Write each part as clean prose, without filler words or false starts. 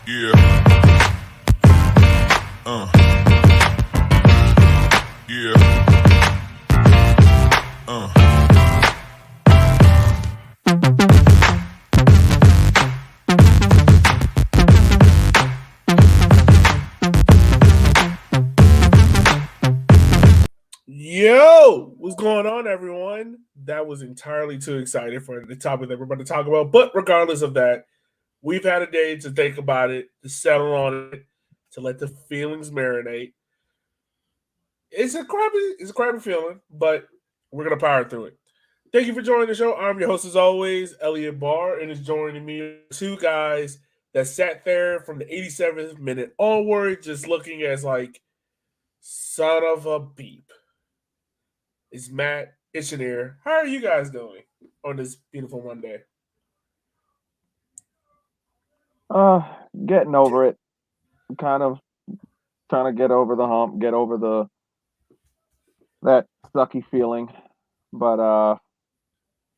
Yeah. Yeah. Yo, what's going on, everyone? That was entirely too excited for the topic that we're about to talk about. But regardless of that, we've had a day to think about it, to settle on it, to let the feelings marinate. It's a crappy feeling, but we're gonna power through it. Thank you for joining the show. I'm your host, as always, Elliot Barr, and is joining me two guys that sat there from the 87th minute onward, just looking as like son of a beep. It's Matt. It's Shaneer. How are you guys doing on this beautiful Monday? Uh, Getting over it. Kind of trying to get over the hump, get over that sucky feeling. But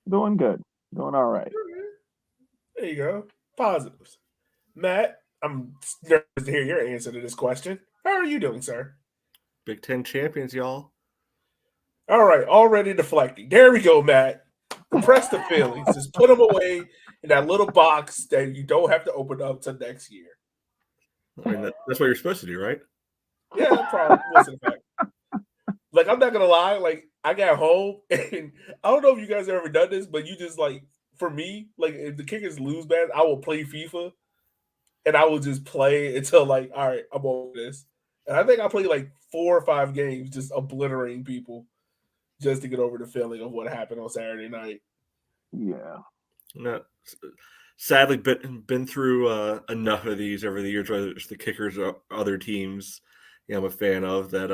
doing good. Doing all right. There you go. Positives. Matt, I'm nervous to hear your answer to this question. How are you doing, sir? Big Ten champions, y'all. All right, already deflecting. There we go, Matt. Repress the feelings. Just put them away in that little box that you don't have to open up till next year. I mean, that's what you're supposed to do, right? Yeah, probably. Most of the fact. Like, I'm not gonna lie. Like, I got home and I don't know if you guys have ever done this, but you just like, for me, like, if the Kickers lose bad, I will play FIFA and I will just play until like, all right, I'm over this. And I think I played like 4 or 5 games, just obliterating people, just to get over the feeling of what happened on Saturday night. Yeah. No, sadly, been through enough of these over the years, whether it's the Kickers or other teams. I'm a fan of that.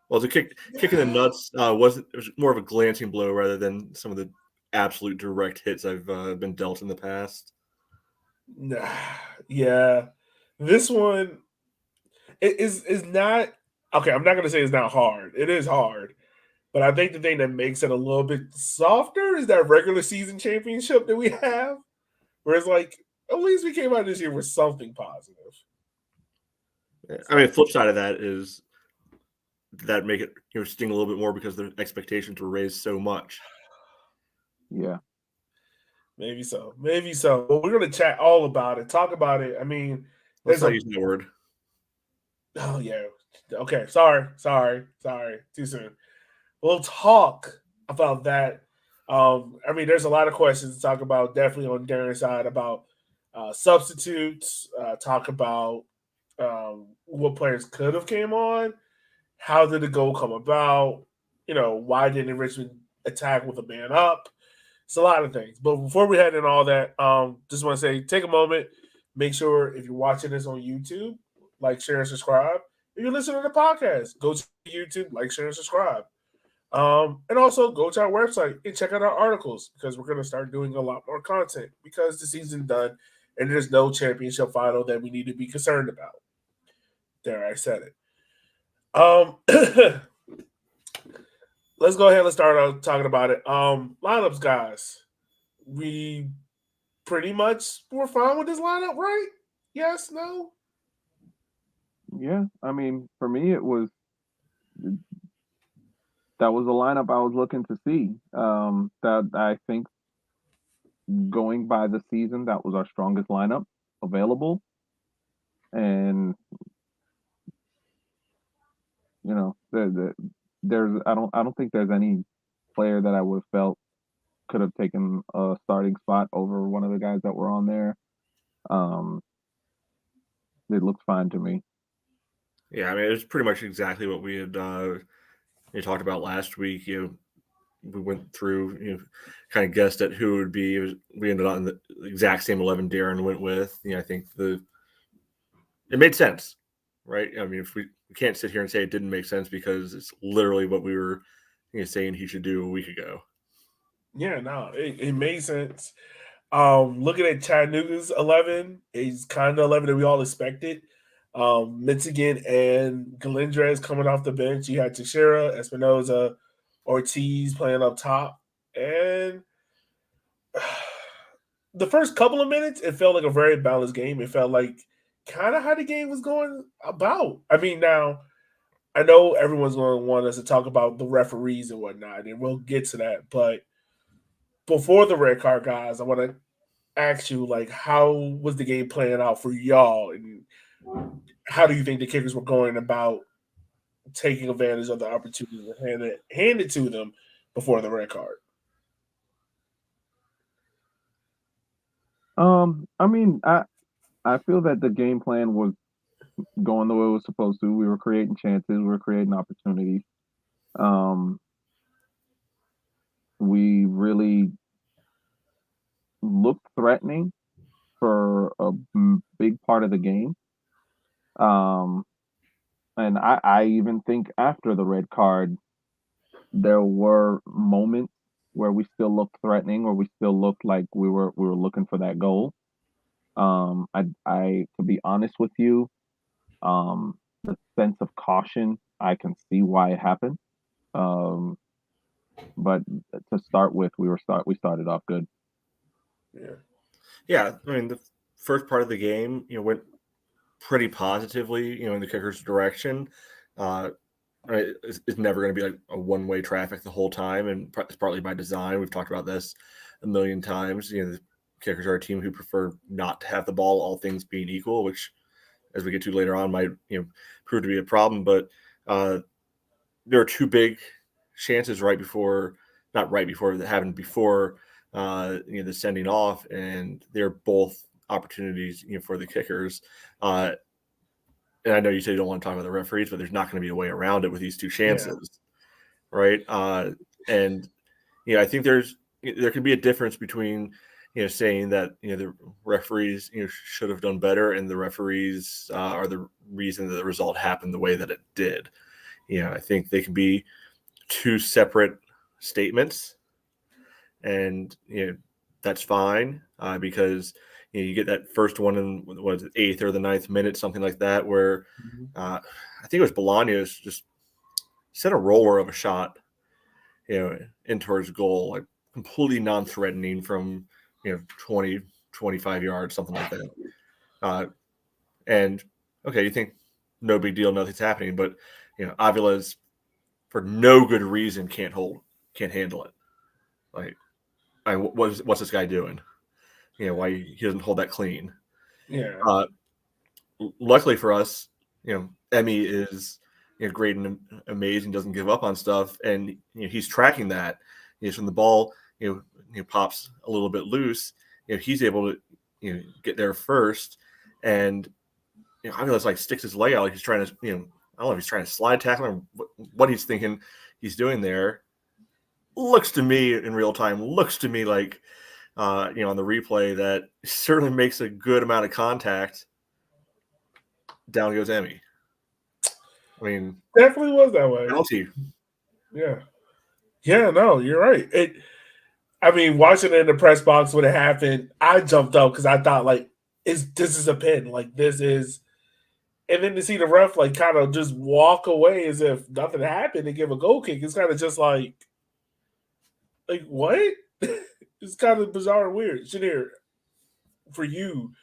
Well, the kick in the nuts wasn't. It was more of a glancing blow rather than some of the absolute direct hits I've been dealt in the past. Nah, yeah, this one is not okay. I'm not gonna say it's not hard. It is hard, but I think the thing that makes it a little bit softer is that regular season championship that we have, where it's like at least we came out this year with something positive. I mean, flip side of that is that make it sting a little bit more because the expectations were raised so much. Yeah. Maybe so. Maybe so. But we're gonna chat all about it, talk about it. I mean, Let's there's not a use that word. oh yeah. Okay, sorry. Too soon. We'll talk about that. I mean, there's a lot of questions to talk about, definitely on Darren's side about substitutes, talk about what players could have came on, how did the goal come about, why didn't Richmond attack with a man up? It's a lot of things. But before we head in all that, just want to say, take a moment, make sure if you're watching this on YouTube, like, share, and subscribe. If you're listening to the podcast, go to YouTube, like, share, and subscribe. And also go to our website and check out our articles because we're going to start doing a lot more content because the season's done and there's no championship final that we need to be concerned about. There, I said it. Let's go ahead and start out talking about it. Lineups, guys. We pretty much were fine with this lineup, right? Yes, no? Yeah. I mean, for me, that was the lineup I was looking to see. That I think going by the season, that was our strongest lineup available, and there's I don't think there's any player that I would have felt could have taken a starting spot over one of the guys that were on there. Um, it looks fine to me. Yeah, I mean, it's pretty much exactly what we had talked about last week. We went through, kind of guessed at who it would be. We ended on the exact same 11 Darren went with. I think it made sense, right? I mean, if we can't sit here and say it didn't make sense because it's literally what we were saying he should do a week ago. Yeah, no, it made sense. Looking at Chattanooga's 11, it's kind of 11 that we all expected. Michigan and Galindrez coming off the bench. You had Teixeira, Espinoza, Ortiz playing up top. And the first couple of minutes, it felt like a very balanced game. It felt like kind of how the game was going about. I mean, now I know everyone's going to want us to talk about the referees and whatnot, and we'll get to that. But before the red card, guys, I want to ask you, like, how was the game playing out for y'all, and how do you think the kickers were going about taking advantage of the opportunity to hand it to them before the red card? I mean, I feel that the game plan was going the way it was supposed to. We were creating chances, we were creating opportunities. Um, we really looked threatening for a big part of the game. Um, and I even think after the red card, there were moments where we still looked threatening, where we still looked like we were looking for that goal. I to be honest with you, the sense of caution, I can see why it happened. Um, but to start with, we started off good. Yeah. Yeah, I mean the first part of the game, went pretty positively, in the kicker's direction. It's never going to be like a one-way traffic the whole time, and it's partly by design. We've talked about this a million times. The kickers are a team who prefer not to have the ball, all things being equal, which, as we get to later on, might prove to be a problem. But there are two big chances not right before that happened before the sending off, and they're both opportunities for the kickers. And I know you say you don't want to talk about the referees, but there's not going to be a way around it with these two chances, right? And I think there can be a difference between saying that the referees should have done better, and the referees are the reason that the result happened the way that it did. I think they can be two separate statements, and that's fine because you get that first one in what is it, 8th or the 9th minute, something like that, where I think it was Bolaños just set a roller of a shot, in towards goal, like completely non-threatening from 20, 25 yards, something like that. And okay, you think no big deal, nothing's happening, but Avila's for no good reason can't handle it. Like, what's this guy doing? Why he doesn't hold that clean. Yeah. Luckily for us, Emmy is great and amazing, doesn't give up on stuff, and he's tracking that. From the ball, pops a little bit loose, he's able to get there first, and I feel it's like sticks his leg out like he's trying to I don't know if he's trying to slide tackle or what he's thinking he's doing there. Looks to me in real time, like on the replay that certainly makes a good amount of contact. Down goes Emmy. I mean, Definitely was that way. penalty. Yeah. Yeah, no, you're right. I mean, watching it in the press box when it happened, I jumped up because I thought like this is a pin. Like this is, and then to see the ref like kind of just walk away as if nothing happened and give a goal kick, it's kind of just like what? It's kind of bizarre and weird. Shaneer, for you,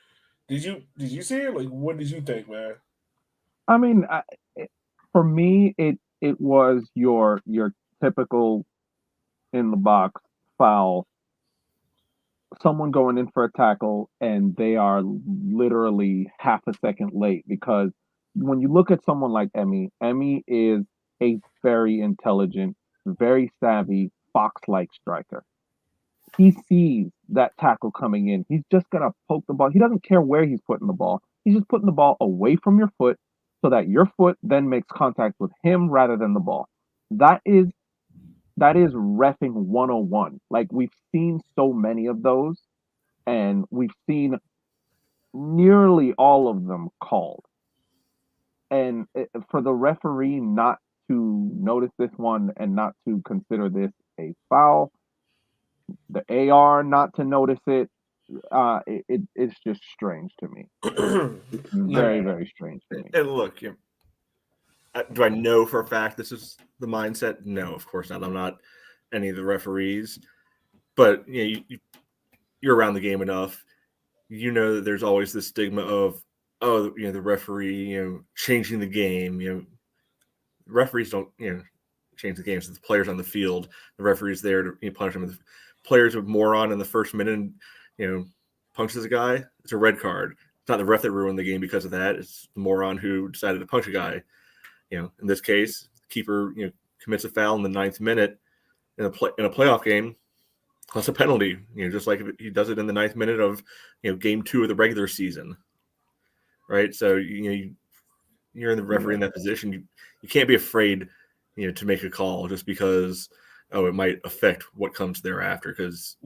did you see it? Like, what did you think, man? I mean, for me, it was your typical in the box foul. Someone going in for a tackle and they are literally half a second late, because when you look at someone like Emmy is a very intelligent, very savvy fox-like striker. He sees that tackle coming in. He's just gonna poke the ball. He doesn't care where he's putting the ball. He's just putting the ball away from your foot so that your foot then makes contact with him rather than the ball. That is reffing 101. Like, we've seen so many of those, and we've seen nearly all of them called. And for the referee not to notice this one and not to consider this a foul, the AR not to notice it, it's just strange to me. It's very, Yeah. very strange to me. And look, do I know for a fact this is the mindset? No, of course not. I'm not any of the referees, but you you're around the game enough, you know that there's always this stigma of, oh, the referee, changing the game. Referees don't, change the game. So the players on the field, the referee's there to punish them. The players with moron in the first minute, punches a guy, it's a red card. It's not the ref that ruined the game because of that. It's the moron who decided to punch a guy. In this case, the keeper, commits a foul in the 9th minute in a playoff game. Plus a penalty, just like he does it in the 9th minute of, game 2 of the regular season, right? So you're in the referee in that position. You can't be afraid, to make a call just because it might affect what comes thereafter. Because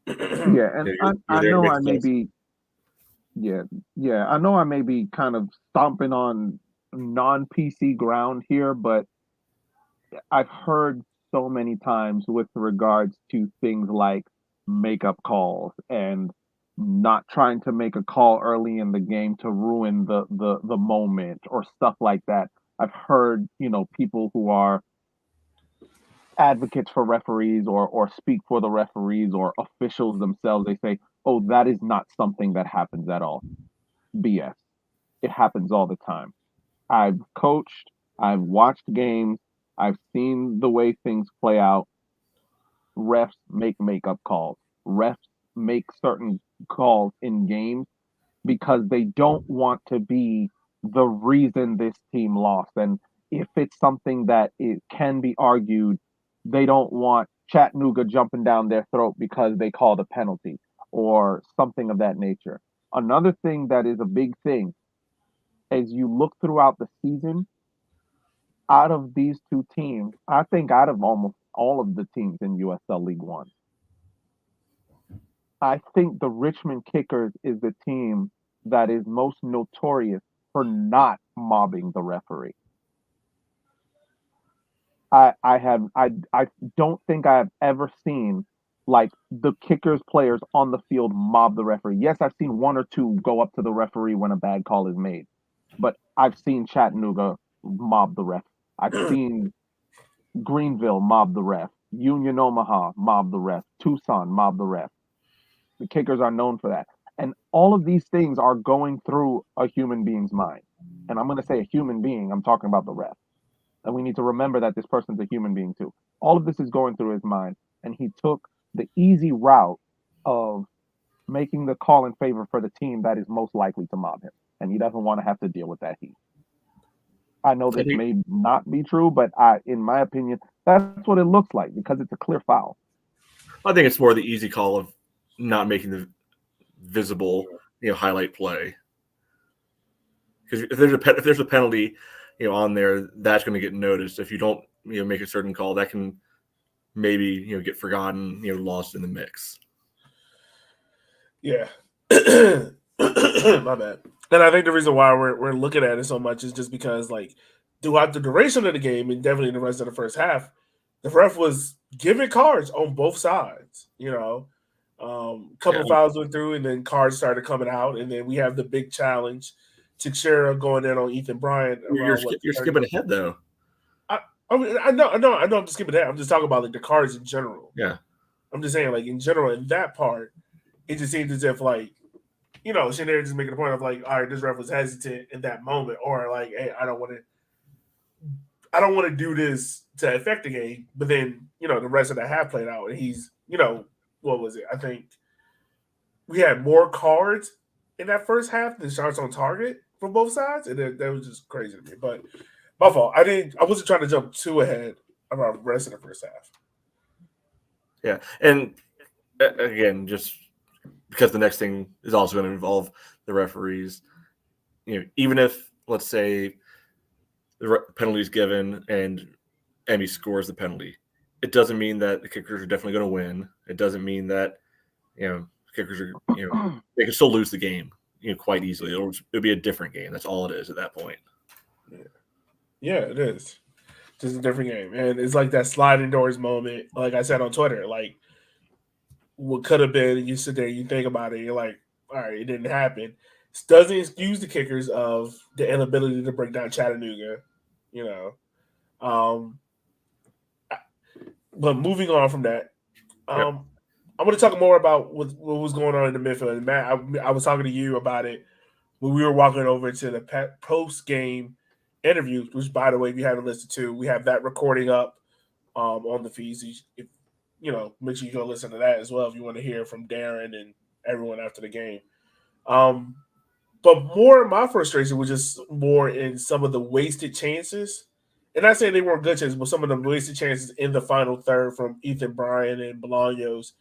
and I know I may be, I know I may be kind of stomping on non-PC ground here, but I've heard so many times with regards to things like makeup calls and not trying to make a call early in the game to ruin the moment or stuff like that. I've heard, people who are advocates for referees or speak for the referees or officials themselves, they say, oh, that is not something that happens at all. BS. It happens all the time. I've coached, I've watched games, I've seen the way things play out. Refs make makeup calls. Refs make certain calls in games because they don't want to be the reason this team lost. And if it's something that it can be argued, they don't want Chattanooga jumping down their throat because they called a penalty or something of that nature. Another thing that is a big thing, as you look throughout the season, out of these two teams, I think out of almost all of the teams in USL League One, I think the Richmond Kickers is the team that is most notorious for not mobbing the referee. I don't think I have ever seen like the Kickers players on the field mob the referee. Yes, I've seen one or two go up to the referee when a bad call is made, but I've seen Chattanooga mob the ref. I've seen Greenville mob the ref. Union Omaha mob the ref. Tucson mob the ref. The Kickers are known for that. And all of these things are going through a human being's mind. And I'm going to say a human being, I'm talking about the ref. And we need to remember that this person's a human being too. All of this is going through his mind. And he took the easy route of making the call in favor for the team that is most likely to mob him. And he doesn't want to have to deal with that heat. I know this may not be true, but in my opinion, that's what it looks like because it's a clear foul. I think it's more the easy call of not making the visible, highlight play. Because if there's a penalty, on there, that's going to get noticed. If you don't, make a certain call, that can maybe, get forgotten, lost in the mix. Yeah. My bad. And I think the reason why we're looking at it so much is just because, like, throughout the duration of the game and definitely the rest of the first half, the ref was giving cards on both sides. Couple fouls went through, and then cards started coming out, and then we have the big challenge. Teixeira going in on Ethan Bryant. You're skipping ahead though. I know. I'm just skipping ahead. I'm just talking about like the cards in general. Yeah. I'm just saying, like in general, in that part, it just seems as if like, Shannon just making a point of like, all right, this ref was hesitant in that moment, or like, hey, I don't want to do this to affect the game. But then, the rest of the half played out, and he's, what was it? I think we had more cards in that first half than shots on target from both sides, and that was just crazy to me. But my fault. I wasn't trying to jump too ahead about the rest of the first half. Yeah, and again, just because the next thing is also going to involve the referees. Even if, let's say, the penalty is given and Emmy scores the penalty, it doesn't mean that the Kickers are definitely going to win. It doesn't mean that Kickers are they can still lose the game quite easily. It'll be a different game. That's all it is at that point. Yeah, it is. Just a different game, and it's like that sliding doors moment. Like I said on Twitter, like what could have been. You sit there, you think about it, you're like, all right, it didn't happen. It doesn't excuse the Kickers of the inability to break down Chattanooga, But moving on from that, I'm going to talk more about what was going on in the midfield. And Matt, I was talking to you about it when we were walking over to the post game interview, which, by the way, if you haven't listened to, we have that recording up on the feeds. If, make sure you go listen to that as well if you want to hear from Darren and everyone after the game. But more of my frustration was just more in some of the wasted chances. And not saying they weren't good chances, but some of the wasted chances in the final third from Ethan Bryan and Bolaños.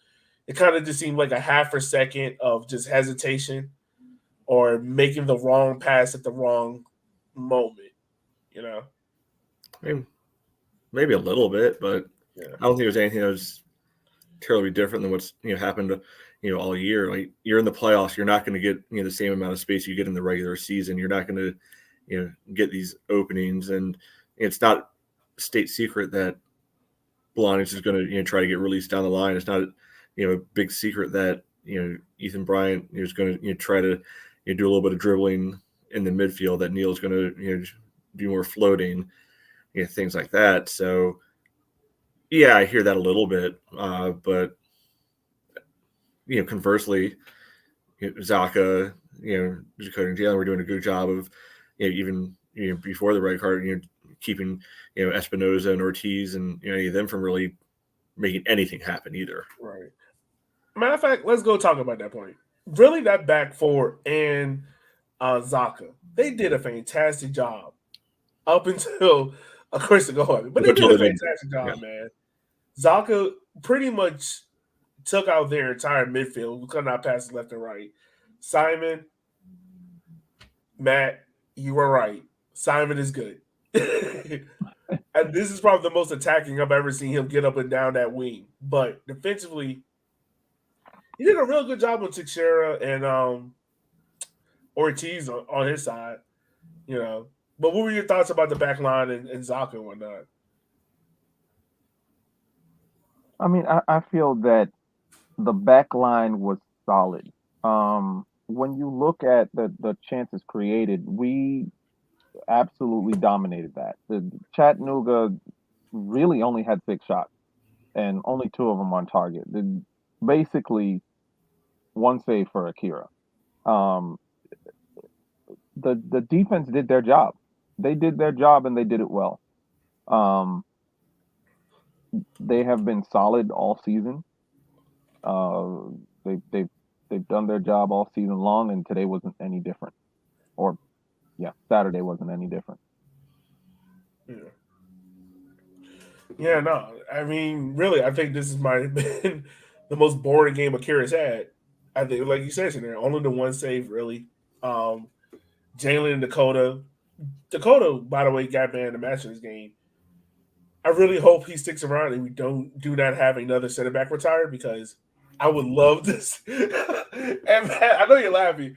It kind of just seemed like a half a second of just hesitation or making the wrong pass at the wrong moment, Maybe a little bit, but Yeah. I don't think there's anything that was terribly different than what's happened all year. Like, you're in the playoffs, you're not going to get the same amount of space you get in the regular season. You're not going to get these openings, and it's not state secret that Bolaños is going to try to get released down the line. It's not a big secret that Ethan Bryant is going to try to do a little bit of dribbling in the midfield, that Neil's going to do more floating, things like that. So yeah, I hear that a little bit, but conversely, Zaka, Dakota and Jalen were doing a good job of even before the red card, keeping Espinoza and Ortiz and any of them from really making anything happen either. Right. Matter of fact, let's go talk about that point. Really, that back four and Zaka, they did a fantastic job up until, of course, the goal. But they did a fantastic job, man. Zaka pretty much took out their entire midfield. We could not pass left and right. Simon, Matt, you were right. Simon is good. And this is probably the most attacking I've ever seen him get up and down that wing. But defensively, he did a real good job with Teixeira and Ortiz on his side. But what were your thoughts about the back line and Zaka and whatnot? I mean, I feel that the back line was solid. When you look at the chances created, we absolutely dominated that. The Chattanooga really only had 6 shots, and only 2 of them on target. Basically, 1 save for Akira. The defense did their job. They did their job, and they did it well. They have been solid all season. They've done their job all season long, and today wasn't any different. Or, Saturday wasn't any different. Yeah, no. I mean, really, I think this might have been the most boring game Akira's had. I think, like you said, there only the 1 save, really. Jalen and Dakota. Dakota, by the way, got man of the match in this game. I really hope he sticks around and we do not have another center back retired, because I would love this. And man, I know you're laughing.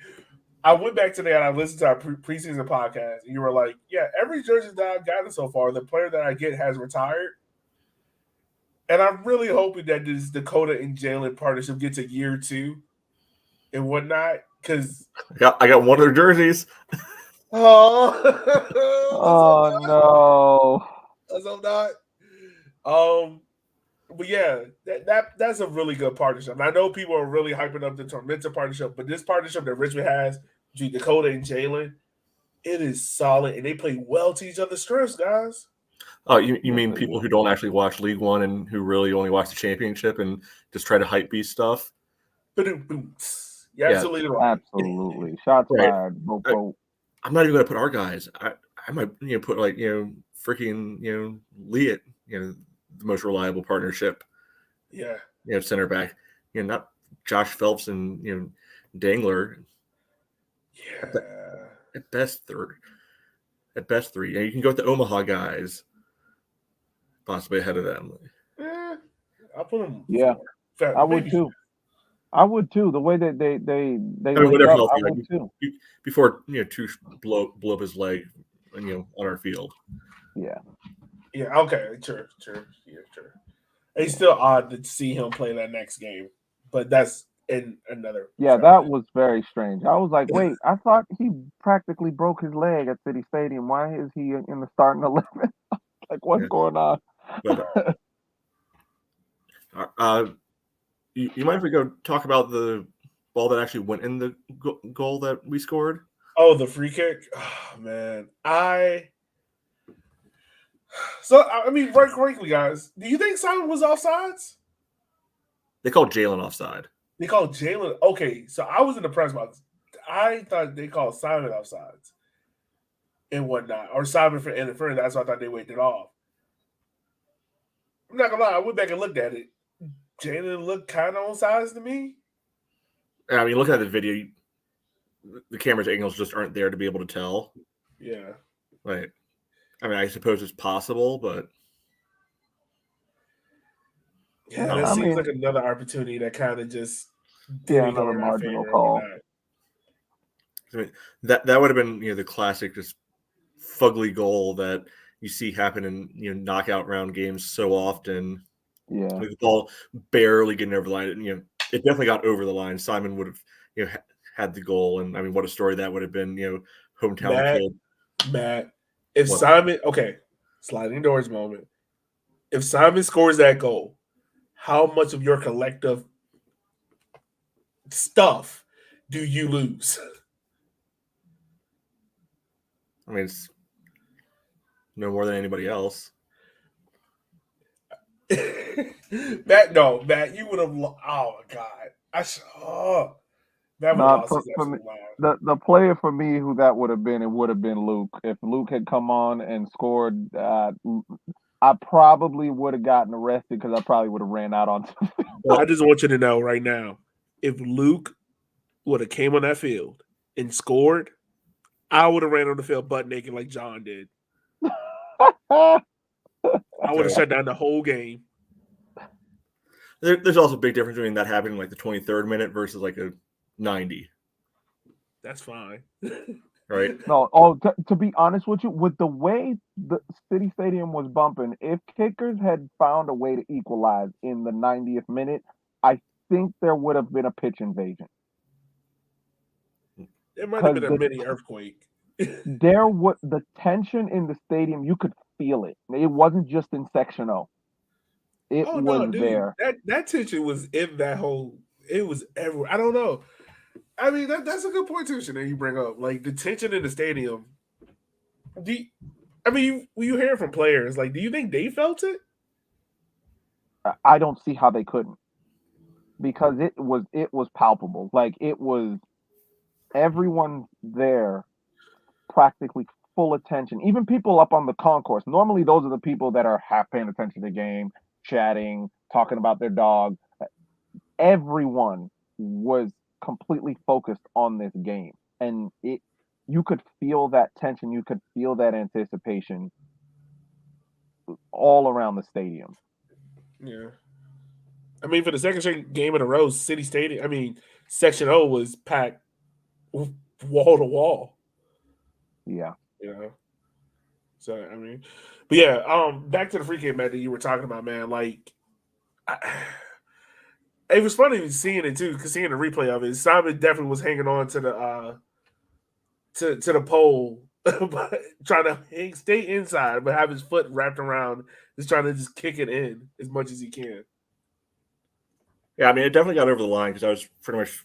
I went back today and I listened to our preseason podcast, and you were like, "Yeah, every jersey that I've gotten so far, the player that I get has retired." And I'm really hoping that this Dakota and Jalen partnership gets a year 2 and whatnot, because I got one of their jerseys. Oh no! Let's hope not. But yeah, that's a really good partnership. And I know people are really hyping up the Tormenta partnership, but this partnership that Richmond has between Dakota and Jalen, it is solid, and they play well to each other's strengths, guys. Oh, you mean people who don't actually watch League One and who really only watch the championship and just try to hype beast stuff? Yeah, absolutely right. Absolutely. Shots fired. I'm not even going to put our guys. I might put freaking Leah, the most reliable partnership. Yeah. Center back. Not Josh Phelps and Dangler. Yeah. At best third. At best 3. You can go with the Omaha guys, possibly ahead of them. I'll put them. Yeah, 4. I would too. I would too. The way that they link up, I would too. Before Touche blow up his leg, on our field. Yeah. Yeah. Okay. Sure. Yeah. Sure. It's still odd to see him play that next game, but that's in another. Yeah, that was very strange. I was like, wait, I thought he practically broke his leg at City Stadium. Why is he in the starting 11? Like, what's going on? But You mind if we go talk about the ball that actually went in the goal that we scored? Oh, the free kick. Oh, man, I mean, very quickly, guys. Do you think Simon was offsides? They called Jalen offside. They called Jalen. Okay, so I was in the press box. I thought they called Simon offsides and whatnot, or Simon for interference. That's why I thought they waved it off. I'm not gonna lie. I went back and looked at it. Jalen looked kind of on sides to me. I mean, looking at the video, the camera's angles just aren't there to be able to tell. Yeah. Like, I mean, I suppose it's possible, but Yeah, Yeah, that I seems mean, like another opportunity that kind of just didn't go another in our marginal favor call. or whatnot. I mean, that would have been the classic just fugly goal that you see happen in knockout round games so often. Yeah, Like the ball barely getting over the line. It definitely got over the line. Simon would have had the goal, and I mean, what a story that would have been. Hometown kid. Matt, if What? Simon, okay, sliding doors moment. If Simon scores that goal, how much of your collective stuff do you lose? I mean, it's no more than anybody else. Matt, you would have. Oh my god, that would have not lost for, his for me. absolute mind. The player for me who that would have been, it would have been Luke. If Luke had come on and scored, I probably would have gotten arrested because I probably would have ran out on. I just want you to know right now, if Luke would have came on that field and scored, I would have ran on the field butt naked like John did. I would have shut down the whole game. There's also a big difference between that happening like the 23rd minute versus like a 90. That's fine. Right? No, to be honest with you, with the way the City Stadium was bumping, if kickers had found a way to equalize in the 90th minute, I think there would have been a pitch invasion. It might have been a mini earthquake. The tension in the stadium, you could feel it. It wasn't just in Section O. It Oh was no, dude! there. That tension was in that whole. It was everywhere. I don't know. I mean, that's a good point too, that you bring up. Like the tension in the stadium. You hear from players. Like, do you think they felt it? I don't see how they couldn't, because it was palpable. Like, it was everyone there, practically full attention. Even people up on the concourse. Normally, those are the people that are half paying attention to the game, chatting, talking about their dog. Everyone was completely focused on this game, and you could feel that tension. You could feel that anticipation all around the stadium. Yeah. I mean, for the second straight game in a row, City Stadium. I mean, Section O was packed wall to wall. Yeah. You know. So I mean, but yeah. Back to the free kick, Matt, that you were talking about, man. Like, it was funny seeing it too, because seeing the replay of it, Simon definitely was hanging on to the to the pole, but trying to stay inside, but have his foot wrapped around, just trying to just kick it in as much as he can. Yeah, I mean, it definitely got over the line because I was pretty much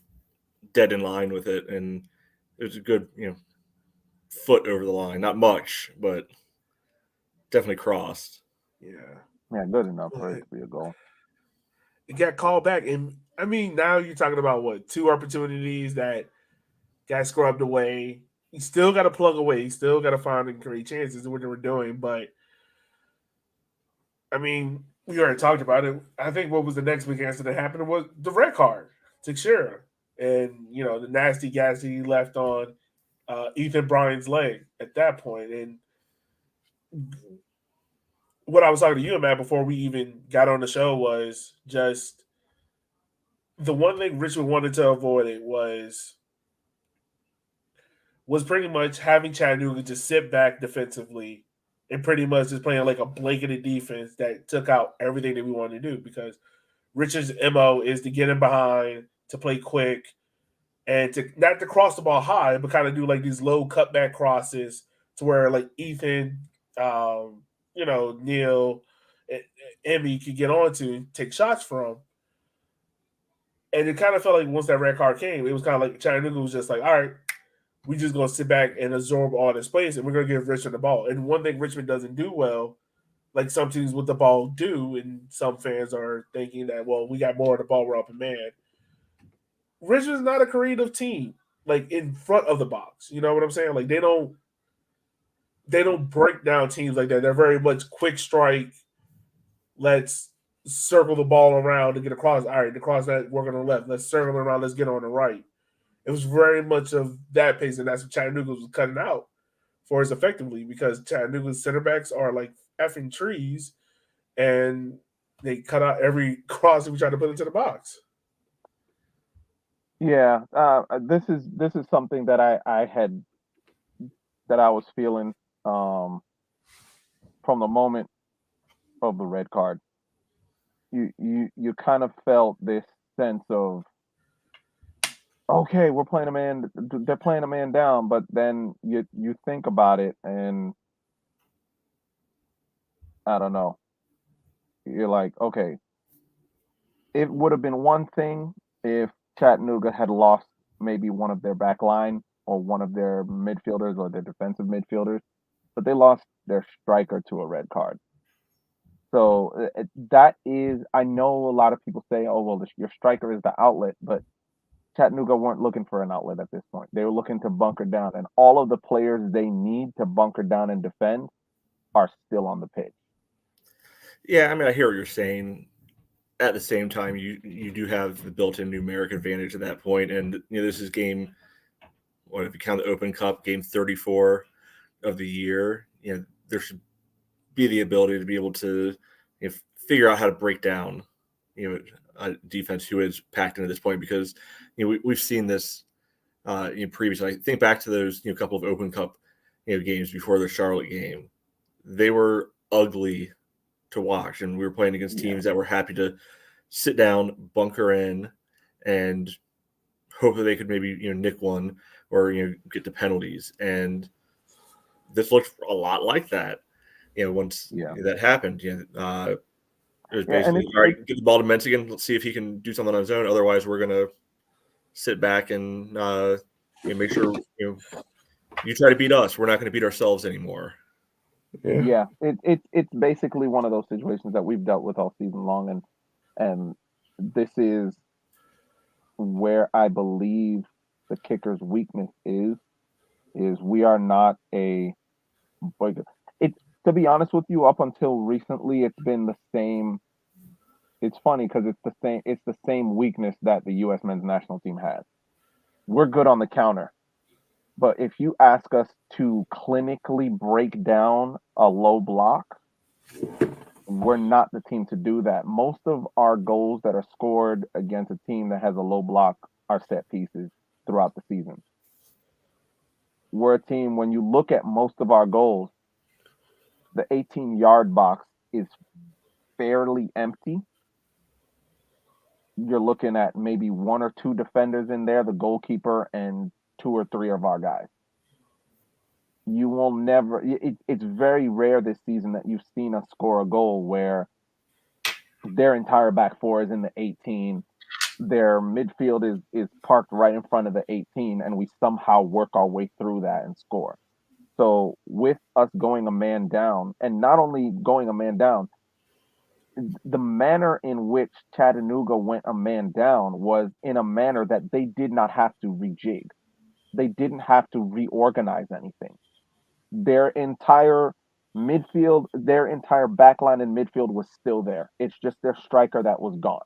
dead in line with it, and it was a good, foot over the line. Not much, but definitely crossed. Yeah. Yeah, good enough for it to be a goal. It got called back, and I mean, now you're talking about what, 2 opportunities that got scrubbed away. You still got to plug away. You still got to find and create chances. What they were doing, but I mean, we already talked about it. I think what was the next big answer that happened was the red card to Shira, and the nasty gas he left on Ethan Bryan's leg at that point. And what I was talking to you, Matt, before we even got on the show was just the one thing Richmond wanted to avoid it was pretty much having Chattanooga just sit back defensively and pretty much just playing like a blanketed defense that took out everything that we wanted to do, because Richard's MO is to get in behind, to play quick, and to not to cross the ball high, but kind of do like these low cutback crosses to where like Ethan, Neil, Emmy could get onto and take shots from. And it kind of felt like once that red card came, it was kind of like Chattanooga was just like, all right, we just going to sit back and absorb all this place, and we're going to give Richmond the ball. And one thing Richmond doesn't do well, like some teams with the ball do, and some fans are thinking that, well, we got more of the ball, we're up in man. Richmond's not a creative team, like in front of the box. You know what I'm saying? Like they don't break down teams like that. They're very much quick strike. Let's circle the ball around to get across. All right, to cross that, work on the left. Let's circle around. Let's get on the right. It was very much of that pace, and that's what Chattanooga was cutting out for us effectively because Chattanooga's center backs are like effing trees, and they cut out every cross that we tried to put into the box. Yeah, this is something that I was feeling from the moment of the red card. You kind of felt this sense of, okay, they're playing a man down, but then you think about it and I don't know. You're like, okay, it would have been one thing if Chattanooga had lost maybe one of their back line or one of their midfielders or their defensive midfielders, but they lost their striker to a red card. So that is, I know a lot of people say, oh, well, your striker is the outlet, but Chattanooga weren't looking for an outlet at this point. They were looking to bunker down, and all of the players they need to bunker down and defend are still on the pitch. Yeah, I mean, I hear what you're saying. At the same time, you do have the built-in numeric advantage at that point, and this is game. What if you count the Open Cup, game 34 of the year? There should be the ability to be able to figure out how to break down a defense who is packed into this point because we've seen this previously. I think back to those couple of Open Cup games before the Charlotte game. They were ugly to watch, and we were playing against teams that were happy to sit down, bunker in, and hope that they could maybe nick one or get the penalties. And this looked a lot like that. Once that happened, it was basically all right. Get the ball to Menzigan. Let's see if he can do something on his own. Otherwise, we're gonna sit back and make sure you try to beat us. We're not going to beat ourselves anymore. Yeah, it's basically one of those situations that we've dealt with all season long, and this is where I believe the kicker's weakness is we are not a. To be honest with you, up until recently, it's been the same. It's funny because it's the same weakness that the U.S. men's national team has. We're good on the counter, but if you ask us to clinically break down a low block, we're not the team to do that. Most of our goals that are scored against a team that has a low block are set pieces throughout the season. We're a team, when you look at most of our goals, the 18-yard box is fairly empty. You're looking at maybe one or two defenders in there, the goalkeeper, and two or three of our guys. You will never. It's very rare this season that you've seen us score a goal where their entire back four is in the 18. Their midfield is parked right in front of the 18, and we somehow work our way through that and score. So with us going a man down, and not only going a man down, the manner in which Chattanooga went a man down was in a manner that they did not have to rejig. They didn't have to reorganize anything. Their entire midfield, their entire backline and midfield was still there. It's just their striker that was gone.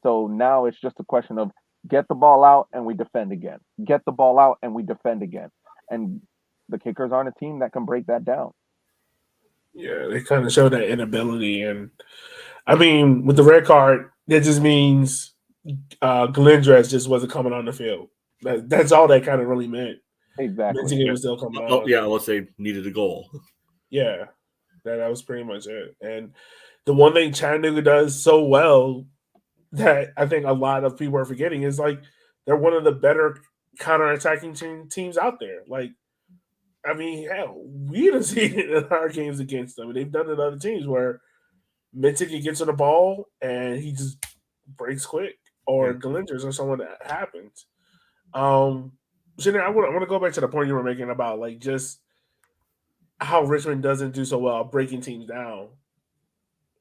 So now it's just a question of get the ball out and we defend again. Get the ball out and we defend again. And the Kickers aren't a team that can break that down. Yeah, they kind of show that inability. And I mean, with the red card, that just means Glendress just wasn't coming on the field. That's all that kind of really meant. Exactly. It was still coming on. Yeah, unless they needed a goal. Yeah, that was pretty much it. And the one thing Chattanooga does so well that I think a lot of people are forgetting is like they're one of the better counterattacking teams out there. Like, I mean, hell, we have seen it in our games against them. And they've done it in other teams where Mintick gets on the ball and he just breaks quick. or Galinders or someone that happens. Shannon, I want to go back to the point you were making about like just how Richmond doesn't do so well breaking teams down.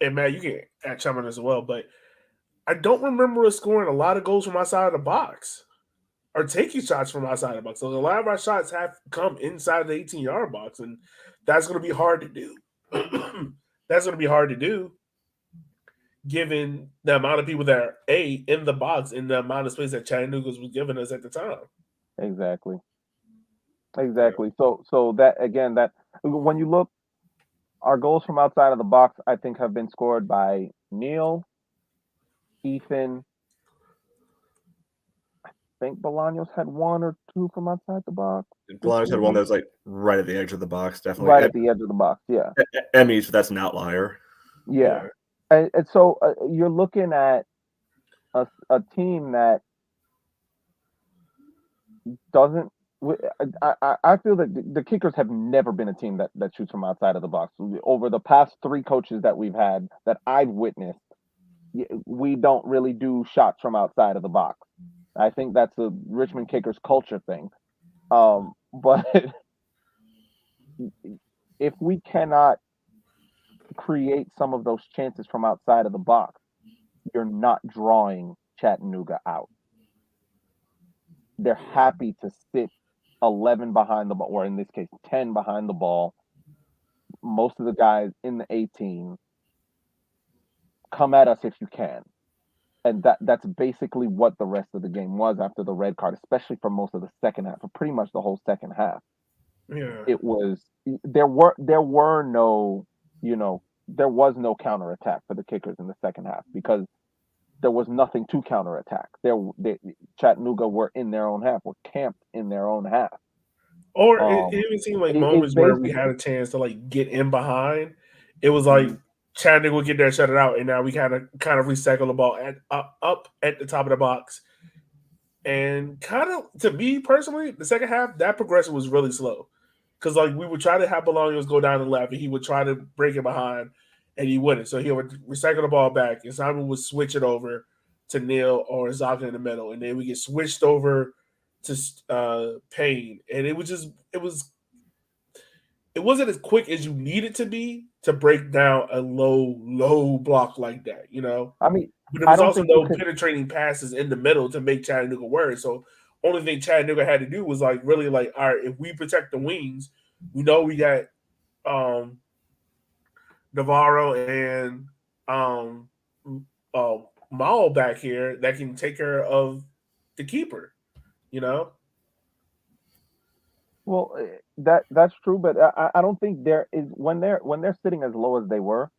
And Matt, you can chime in as well, but I don't remember us scoring a lot of goals from outside of the box or taking shots from outside the box. So a lot of our shots have come inside the 18-yard box, and that's going to be hard to do. That's going to be hard to do given the amount of people that are in the box and the amount of space that Chattanooga was giving us at the time. Exactly. Yeah. So that again, that when you look, our goals from outside of the box, I think, have been scored by Neil, Ethan. I think Bolaños had one or two from outside the box. Bolaños had one that was like right at the edge of the box, definitely. Right at the edge of the box, yeah. Emmys, but that's an outlier. Yeah. And so you're looking at a team that doesn't. I feel that the Kickers have never been a team that shoots from outside of the box. Over the past 3 coaches that we've had, that I've witnessed, we don't really do shots from outside of the box. I think that's a Richmond Kickers culture thing. But if we cannot create some of those chances from outside of the box, you're not drawing Chattanooga out. They're happy to sit 11 behind the ball, or in this case, 10 behind the ball. Most of the guys in the 18 come at us if you can. And that's basically what the rest of the game was after the red card, especially for most of the second half, for pretty much the whole second half. Yeah. It was there were no, there was no counterattack for the Kickers in the second half because there was nothing to counterattack. Chattanooga were in their own half, were camped in their own half. Or it even seemed like moments where we had a chance to like get in behind. It was like Chattanooga would get there, shut it out, and now we kind of recycle the ball up at the top of the box. And kind of, to me personally, the second half, that progression was really slow. Because like we would try to have Bolaños go down the left, and he would try to break it behind, and he wouldn't. So he would recycle the ball back, and Simon would switch it over to Neil or Zaka in the middle, and then we get switched over to Payne, and it wasn't as quick as you need it to be to break down a low block like that, I mean, but there was also no penetrating passes in the middle to make Chattanooga worry. So only thing Chattanooga had to do was like really like, all right, if we protect the wings, we know we got Navarro and Mao back here that can take care of the keeper, Well, that's true, but I don't think there is when they're sitting as low as they were.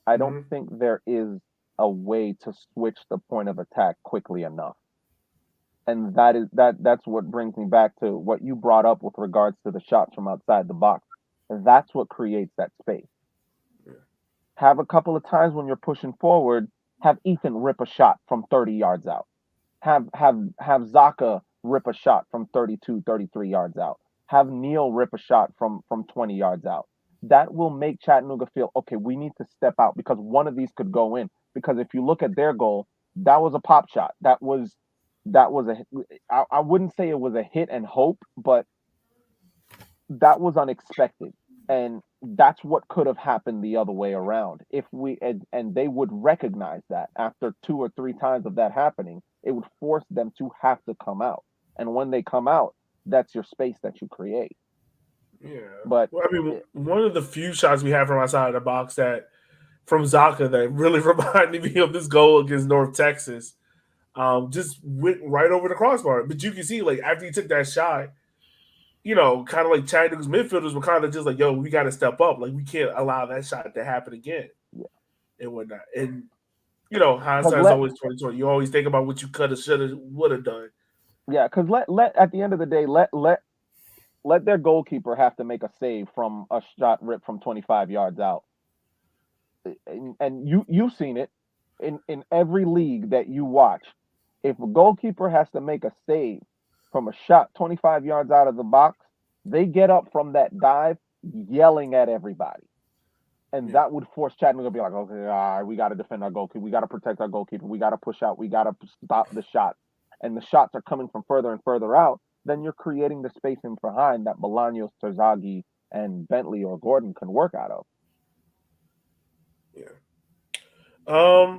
I don't think there is a way to switch the point of attack quickly enough, and that's what brings me back to what you brought up with regards to the shots from outside the box. That's what creates that space. Have a couple of times when you're pushing forward, have Ethan rip a shot from 30 yards out. Have Zaka rip a shot from 32, 33 yards out. Have Neil rip a shot from 20 yards out. That will make Chattanooga feel, okay, we need to step out because one of these could go in. Because if you look at their goal, that was a pop shot. That was I wouldn't say it was a hit and hope, but that was unexpected. And that's what could have happened the other way around. If we and they would recognize that after 2 or 3 times of that happening, it would force them to have to come out. And when they come out, that's your space that you create. Yeah. But I mean, one of the few shots we have from outside of the box from Zaka that really reminded me of this goal against North Texas, just went right over the crossbar. But you can see, like, after he took that shot, kind of like Chattanooga's midfielders were kind of just like, yo, we got to step up. Like, we can't allow that shot to happen again. Yeah. And whatnot. And, hindsight's always 2020. You always think about what you could have, should have, would have done. Yeah, because let at the end of the day, let their goalkeeper have to make a save from a shot ripped from 25 yards out. And you've seen it in every league that you watch. If a goalkeeper has to make a save from a shot 25 yards out of the box, they get up from that dive yelling at everybody. And that would force Chattanooga to be like, okay, all right, we got to defend our goalkeeper. We got to protect our goalkeeper. We got to push out. We got to stop the shots. And the shots are coming from further and further out. Then you're creating the space in behind that Bolaños, Terzaghi, and Bentley or Gordon can work out of. Yeah.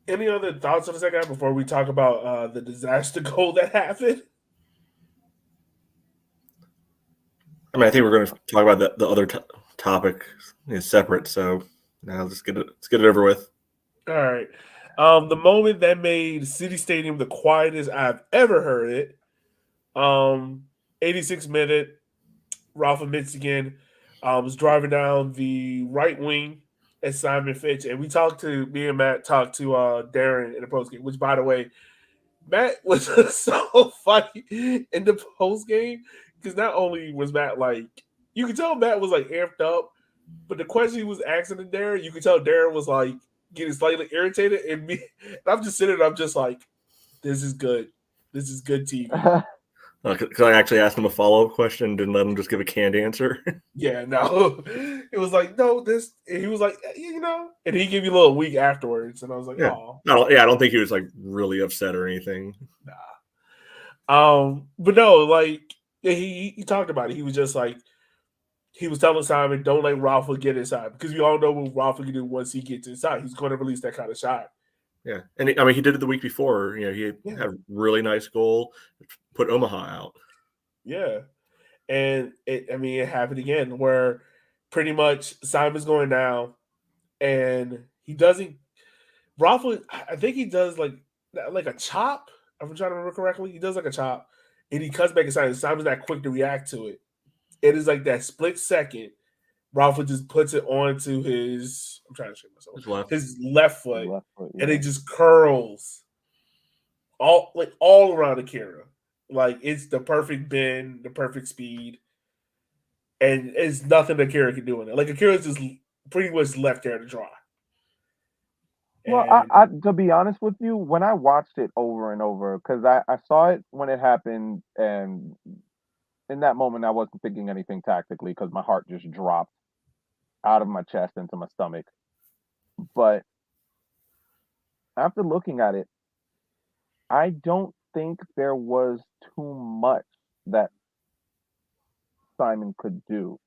Any other thoughts on the second half before we talk about the disaster goal that happened? I mean, I think we're going to talk about the other topic is separate. So now let's get it over with. All right. The moment that made City Stadium the quietest I've ever heard it. 86th minute, Rafa Michigan was driving down the right wing at Simon Fitch, and me and Matt talked to Darren in the post game. Which, by the way, Matt was so funny in the post game because not only was Matt like, you could tell Matt was like amped up, but the question he was asking to Darren, you could tell Darren was like getting slightly irritated, and I'm just sitting there, I'm just like, this is good. This is good TV. Because I actually asked him a follow-up question, didn't let him just give a canned answer. Yeah, no. It was like, no, this. And he was like, and he gave you a little week afterwards, and I was like, Yeah. oh, No, yeah, I don't think he was like really upset or anything. nah. But no, like he talked about it. He was just like, he was telling Simon, don't let Rafa get inside because we all know what Rafa can do once he gets inside. He's going to release that kind of shot. Yeah, and he did it the week before. He had a really nice goal, put Omaha out. Yeah, and it happened again where pretty much Simon's going down, and he doesn't. Rafa, I think he does like a chop. If I'm trying to remember correctly, he does like a chop, and he cuts back inside. Simon's not quick to react to it. It is like that split second. Rafa just puts it onto his. I'm trying to show myself his left foot, and it just curls all around Akira. Like it's the perfect bend, the perfect speed, and it's nothing Akira can do in it. Like Akira's just pretty much left there to dry. Well, I to be honest with you, when I watched it over and over, because I saw it when it happened, and in that moment I wasn't thinking anything tactically because my heart just dropped out of my chest into my stomach. But after looking at it, I don't think there was too much that Simon could do.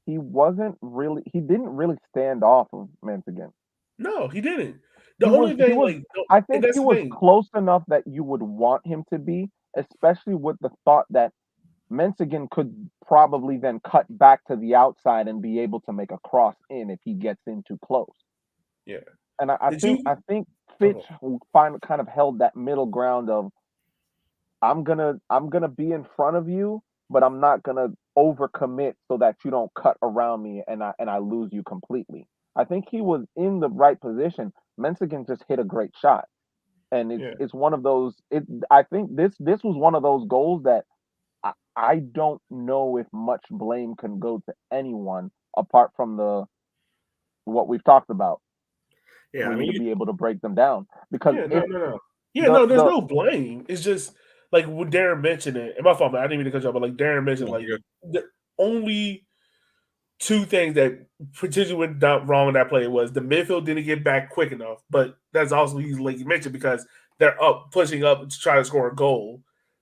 He didn't really stand off of Menzigan. No, he didn't. The only thing, I think that's he was close enough that you would want him to be, especially with the thought that Menzigan could probably then cut back to the outside and be able to make a cross in if he gets in too close. Yeah. And I think Fitch kind of held that middle ground of I'm gonna be in front of you, but I'm not gonna overcommit so that you don't cut around me and I lose you completely. I think he was in the right position. Menzigan just hit a great shot, and it's one of those. I think this was one of those goals that I don't know if much blame can go to anyone apart from what we've talked about. Yeah, we need to be able to break them down because no. Yeah, there's no blame. It's just like when Darren mentioned it, and my fault, man, I didn't mean to cut you off, but like Darren mentioned, the only two things that potentially went wrong in that play was the midfield didn't get back quick enough, but that's also like you mentioned because they're pushing up to try to score a goal,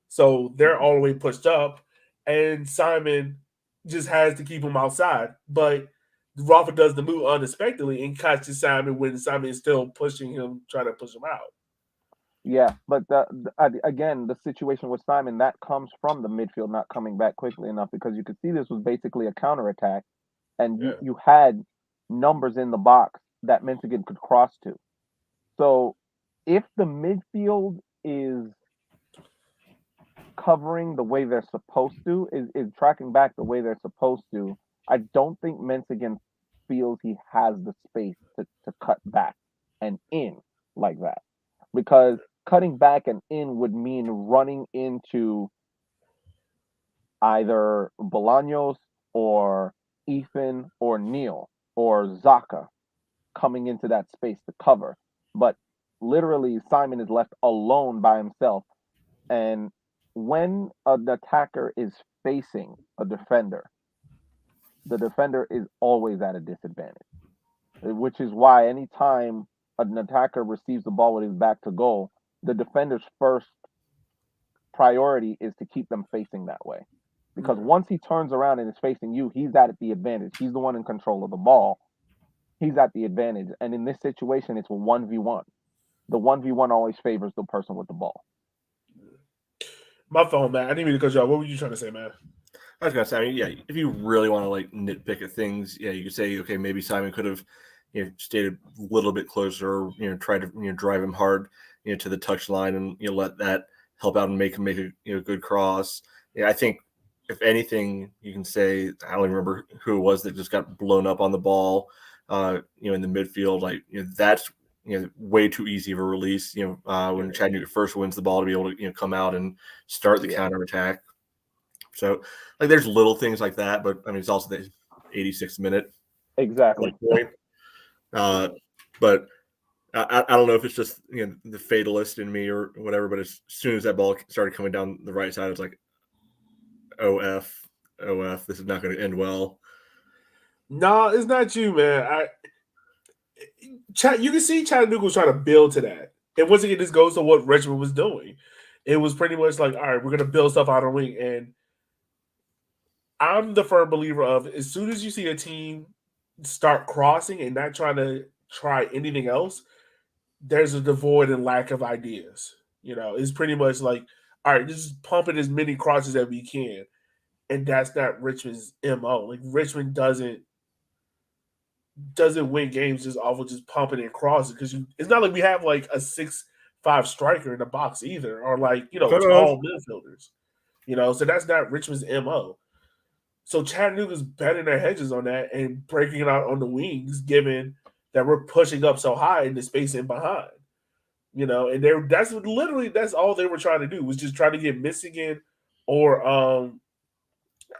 so they're all the way pushed up, and Simon just has to keep them outside, but Rafa does the move unexpectedly and catches Simon when Simon is still pushing him, trying to push him out. Yeah, but again, the situation with Simon that comes from the midfield not coming back quickly enough because you could see this was basically a counterattack, and you had numbers in the box that Menzigan could cross to. So if the midfield is covering the way they're supposed to, is tracking back the way they're supposed to, I don't think Menzigan feels he has the space to cut back and in like that. Because cutting back and in would mean running into either Bolaños or Ethan or Neil or Zaka coming into that space to cover. But literally, Simon is left alone by himself. And when an attacker is facing a defender, the defender is always at a disadvantage, which is why anytime an attacker receives the ball with his back to goal, the defender's first priority is to keep them facing that way. Because once he turns around and is facing you, he's at the advantage. He's the one in control of the ball. He's at the advantage. And in this situation, it's 1v1. The 1v1 always favors the person with the ball. My phone, man. I didn't mean to cut you off. What were you trying to say, man? I was gonna say, I mean, yeah, if you really want to like nitpick at things, yeah, you could say, okay, maybe Simon could have, stayed a little bit closer, or, tried to, drive him hard, to the touch line and, let that help out and make him make a, good cross. Yeah, I think if anything, you can say, I don't even remember who it was that just got blown up on the ball, in the midfield. Like, that's, way too easy of a release, when Chattanooga first wins the ball to be able to, come out and start the counterattack. So, like, there's little things like that, but I mean, it's also the 86th minute. Exactly. Point. But I don't know if it's just the fatalist in me or whatever. But as soon as that ball started coming down the right side, it's like, OF, this is not going to end well. No, it's not you, man. You can see Chattanooga was trying to build to that. And once again, this goes to what Richmond was doing. It was pretty much like, all right, we're going to build stuff out of the wing. And I'm the firm believer of as soon as you see a team start crossing and not trying to try anything else, there's a devoid and lack of ideas. It's pretty much like, all right, just pumping as many crosses as we can. And that's not Richmond's MO. Like Richmond doesn't win games just off of just pumping and crossing because it's not like we have like a 6'5" striker in the box either, or like tall midfielders. So that's not Richmond's MO. So Chattanooga's betting their hedges on that and breaking it out on the wings, given that we're pushing up so high in the space in behind. And that's all they were trying to do was just try to get Michigan or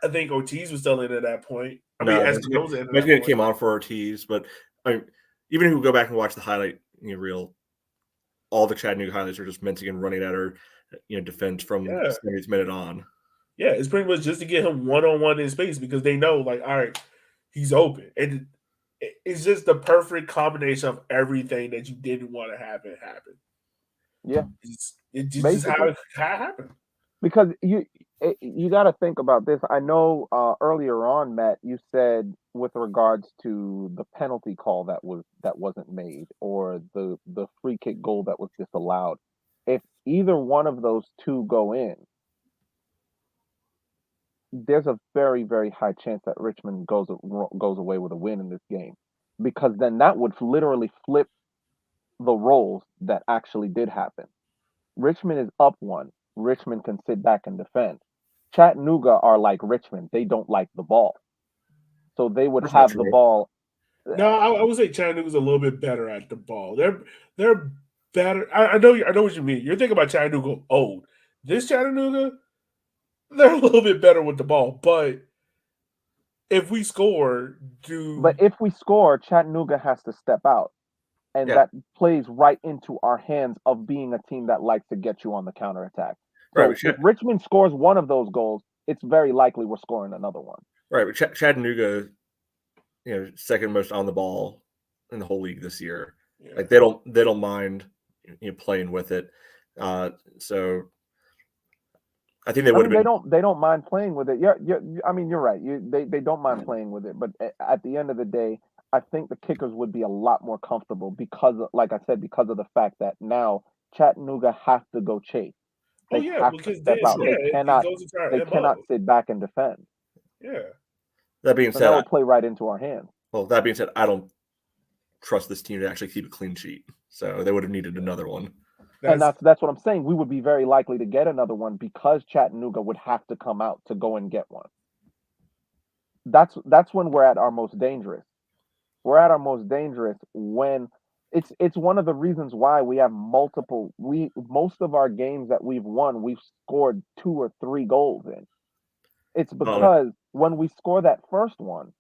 I think Ortiz was still in at that point. I mean, Espinosa in at that point. Came on for Ortiz, but I mean, even if we go back and watch the highlight reel, all the Chattanooga highlights are just Michigan running at her, defense from the 70th minute on. Yeah, it's pretty much just to get him one-on-one in space because they know, like, all right, he's open. And it's just the perfect combination of everything that you didn't want to have it happen. Yeah. It's just how it happened. Because you got to think about this. I know earlier on, Matt, you said with regards to the penalty call that wasn't made or the free kick goal that was disallowed. If either one of those two go in, there's a very, very high chance that Richmond goes away with a win in this game, because then that would literally flip the roles that actually did happen. Richmond is up one. Richmond can sit back and defend. Chattanooga are like Richmond. They don't like the ball. So they would have the ball. No, I would say Chattanooga's a little bit better at the ball. They're better. I know what you mean. You're thinking about Chattanooga old. This Chattanooga, they're a little bit better with the ball. But if we score, Chattanooga has to step out. And that plays right into our hands of being a team that likes to get you on the counterattack. So if Richmond scores one of those goals, it's very likely we're scoring another one. Right, but Chattanooga, second most on the ball in the whole league this year. Yeah. Like they don't mind playing with it. So I think they don't mind playing with it. Yeah, you're right. They don't mind playing with it, but at the end of the day, I think the kickers would be a lot more comfortable because, like I said, because of the fact that now Chattanooga have to go chase. They have to step out. They cannot sit back and defend. Yeah. That being said, that would play right into our hands. Well, that being said, I don't trust this team to actually keep a clean sheet, so they would have needed another one. And that's what I'm saying. We would be very likely to get another one because Chattanooga would have to come out to go and get one. That's when we're at our most dangerous. We're at our most dangerous when it's one of the reasons why we have most of our games that we've won, we've scored 2 or 3 goals in. It's because when we score that first one,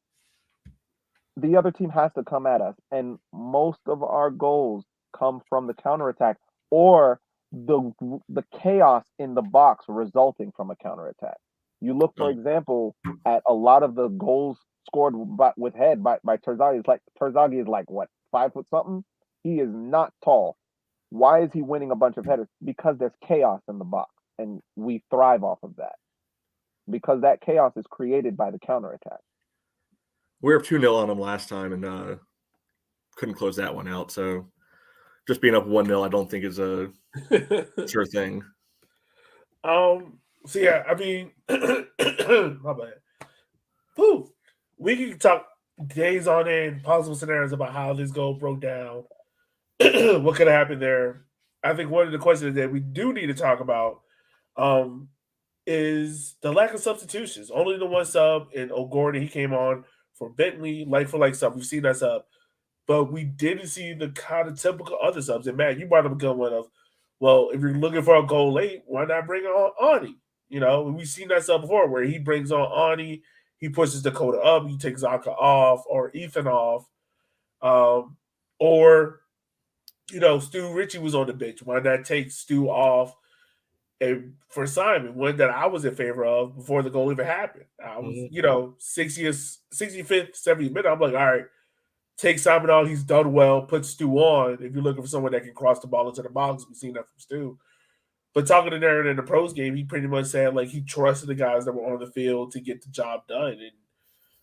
the other team has to come at us, and most of our goals come from the counterattack or the chaos in the box resulting from a counterattack. You look, for example, at a lot of the goals scored with head by Terzaghi. Terzaghi is like what, 5 foot something? He is not tall. Why is he winning a bunch of headers? Because there's chaos in the box, and we thrive off of that. Because that chaos is created by the counterattack. We were 2-0 on them last time and couldn't close that one out. So just being up 1-0, I don't think is a sure thing. So yeah, I mean, my bad. Whew. We can talk days on end, possible scenarios about how this goal broke down. What could have happened there? I think one of the questions that we do need to talk about is the lack of substitutions. Only the one sub in O'Gordy. He came on for Bentley, like for like sub. We've seen that sub, but we didn't see the kind of typical other subs. And Matt, you brought up a good one of, well, if you're looking for a goal late, why not bring on Ani? You know, we've seen that stuff before where he brings on Ani, he pushes Dakota up, he takes Zaka off or Ethan off. Or, you know, Stu Ritchie was on the bench. Why not take Stu off? And for Simon, one that I was in favor of before the goal even happened. I was, you know, 65th, 70th minute. I'm like, all right, take Simon off. He's done well. Put Stu on. If you're looking for someone that can cross the ball into the box, we've seen that from Stu. But talking to Darren in the pros game, he pretty much said like he trusted the guys that were on the field to get the job done.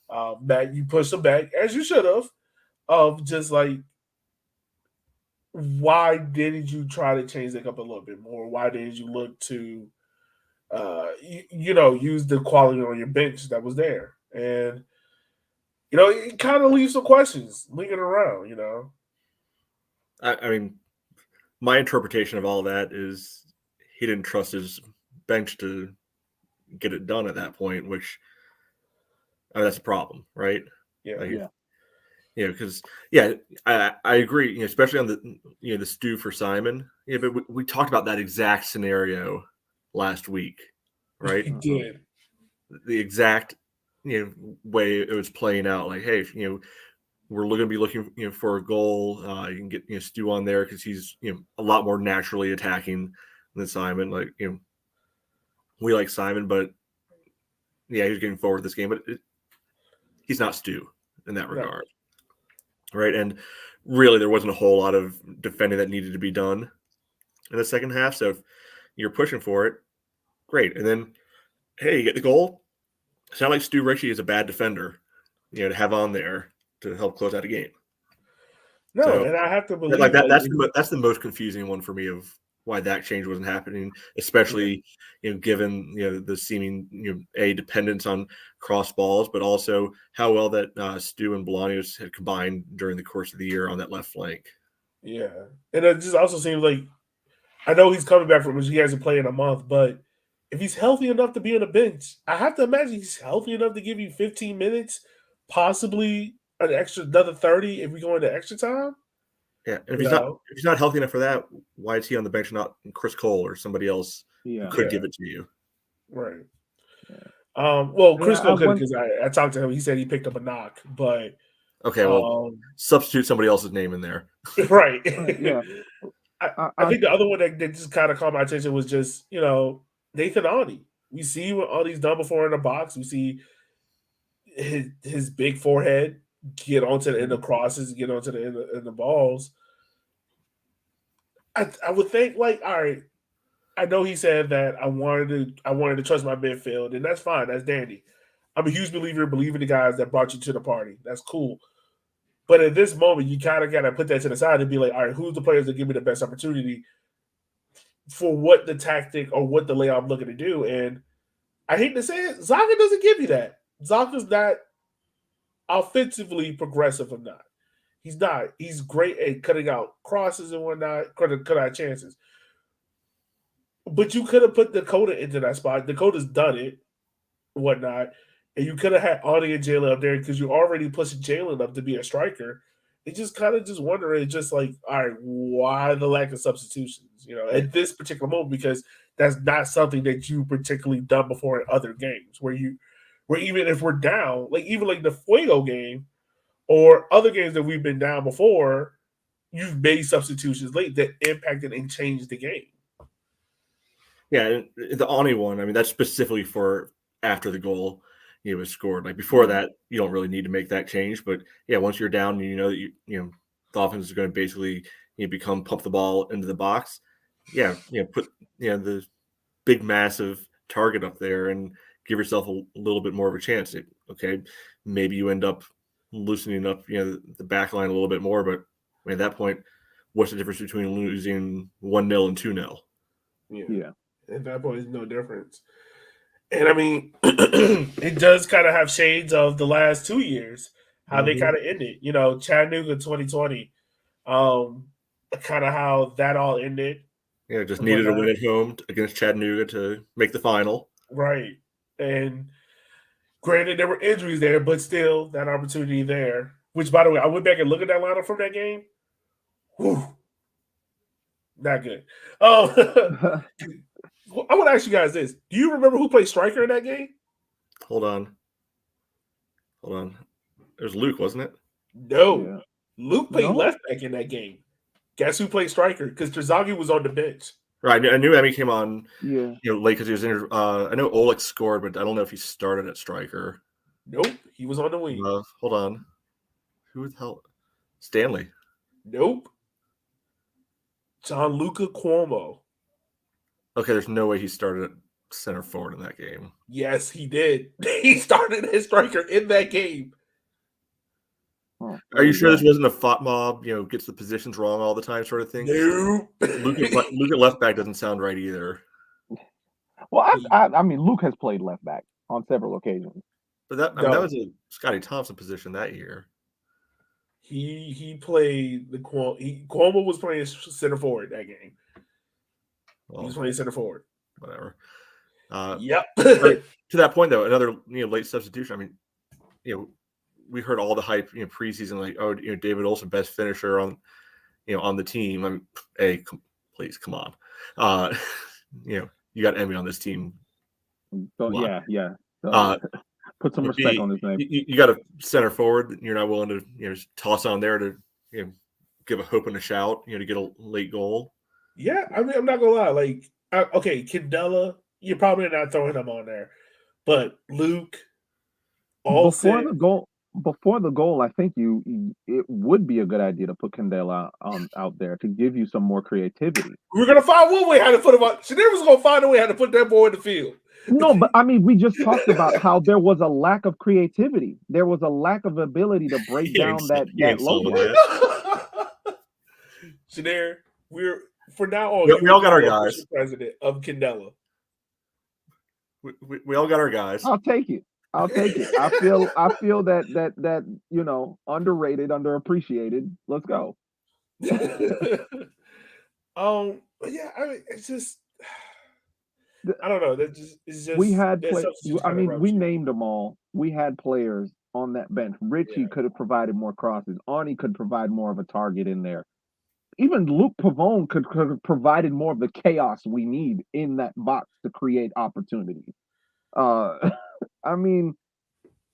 And Matt, you pushed him back as you should have. Of just like, why didn't you try to change it up a little bit more? Why didn't you look to, you know, use the quality on your bench that was there? And you know, it kind of leaves some questions lingering around. You know, I mean, my interpretation of all that is he didn't trust his bench to get it done at that point, which I mean, that's a problem, right? Yeah, like, Yeah. You know, because I agree, you know, especially on the Stu for Simon. Yeah, but we talked about that exact scenario last week, right? he did. The exact way it was playing out. Like, hey, we're going to be looking for a goal. You can get Stu on there because he's a lot more naturally attacking than Simon. Like we like Simon, but yeah, he's getting forward this game, but he's not Stu in that regard. Right. And really, there wasn't a whole lot of defending that needed to be done in the second half. So if you're pushing for it, great. And then, hey, you get the goal. It's not like Stu Ritchie is a bad defender, to have on there to help close out a game. No, So, and I have to believe like that. That's the most confusing one for me of why that change wasn't happening, especially given the seeming a dependence on cross balls, but also how well that Stu and Bolaños had combined during the course of the year on that left flank. Yeah, and it just also seems like I know he's coming back from which he hasn't played in a month, but if he's healthy enough to be on the bench, I have to imagine he's healthy enough to give you 15 minutes, possibly another 30 if we go into extra time. Yeah, and if he's not healthy enough for that, why is he on the bench, not Chris Cole or somebody else who could give it to you? Right. Well, Chris Cole could, went- because I talked to him. He said he picked up a knock, but Okay, well, substitute somebody else's name in there. right. Yeah. I think the other one that just kind of caught my attention was just Nathan Ani. We see what Ani's done before in the box. We see his big forehead get onto the end of crosses, get onto the end of the balls. I would think like, all right, I know he said that I wanted to trust my midfield, and that's fine. That's dandy. I'm a huge believer in believing the guys that brought you to the party. That's cool. But at this moment, you kind of got to put that to the side and be like, all right, who's the players that give me the best opportunity for what the tactic or what the layout I'm looking to do? And I hate to say it, Zaka doesn't give you that. Zaka's not offensively progressive enough. He's not. He's great at cutting out crosses and whatnot, cut out chances. But you could have put Dakota into that spot. Dakota's done it, whatnot. And you could have had Audie and Jalen up there because you already pushing Jalen up to be a striker. It's just kind of just wondering, just like, all right, why the lack of substitutions, at this particular moment, because that's not something that you particularly done before in other games where even if we're down, like even like the Fuego game or other games that we've been down before, you've made substitutions late that impacted and changed the game. Yeah, the Ani one, I mean, that's specifically for after the goal. was scored. Like before that, you don't really need to make that change. But yeah, once you're down and you know that the offense is going to basically become pump the ball into the box. Yeah, put the big massive target up there and give yourself a little bit more of a chance. Okay, maybe you end up loosening up the back line a little bit more, but at that point, what's the difference between losing 1-0 and 2-0? Yeah. At that point, it's no difference. And I mean, it does kind of have shades of the last 2 years, how they kind of ended. Chattanooga 2020, kind of how that all ended. Yeah, just needed a win at home against Chattanooga to make the final. Right. And granted, there were injuries there, but still that opportunity there. Which, by the way, I went back and looked at that lineup from that game. Whew. Not good. I want to ask you guys this. Do you remember who played striker in that game? Hold on. It was Luke, wasn't it? No. Yeah. Luke played left back in that game. Guess who played striker? Because Terzaghi was on the bench. Right. I knew Emmy came on late because he was injured. I know Oleg scored, but I don't know if he started at striker. Nope. He was on the wing. Hold on. Who the hell? Stanley. Nope. Gianluca Cuomo. Okay, there's no way he started at center forward in that game. Yes, he did. He started as striker in that game. Are you sure this wasn't a fought mob, gets the positions wrong all the time sort of thing? No. Luke at left back doesn't sound right either. Well, I mean, Luke has played left back on several occasions. But that was a Scotty Thompson position that year. He played Cuomo was playing center forward that game. He was playing center forward. Whatever. Yep. To that point, though, another late substitution. I mean, we heard all the hype preseason, like, oh, David Olson, best finisher on the team. I mean, hey, please come on. You got Emmy on this team. Yeah. Put some respect on his name. Mm-hmm. You got a center forward that you're not willing to just toss on there to give a hope and a shout, to get a late goal. Yeah, I mean, I'm not gonna lie. Like, okay, Candela, you're probably not throwing him on there, but Luke, Olsen, before the goal, I think it would be a good idea to put Candela out there to give you some more creativity. We're gonna find one way how to put him on. Shadir was gonna find a way how to put that boy in the field. No, but I mean, we just talked about how there was a lack of creativity. There was a lack of ability to break down that low block. Shadir, we're for now on. We all got our guys. President of Candela. We all got our guys. I'll take it. I feel that underrated, underappreciated. Let's go. Yeah, I mean, it's just. I don't know. It's just we had we named them all. We had players on that bench. Richie could have provided more crosses. Arnie could provide more of a target in there. Even Luke Pavone could have provided more of the chaos we need in that box to create opportunities. I mean,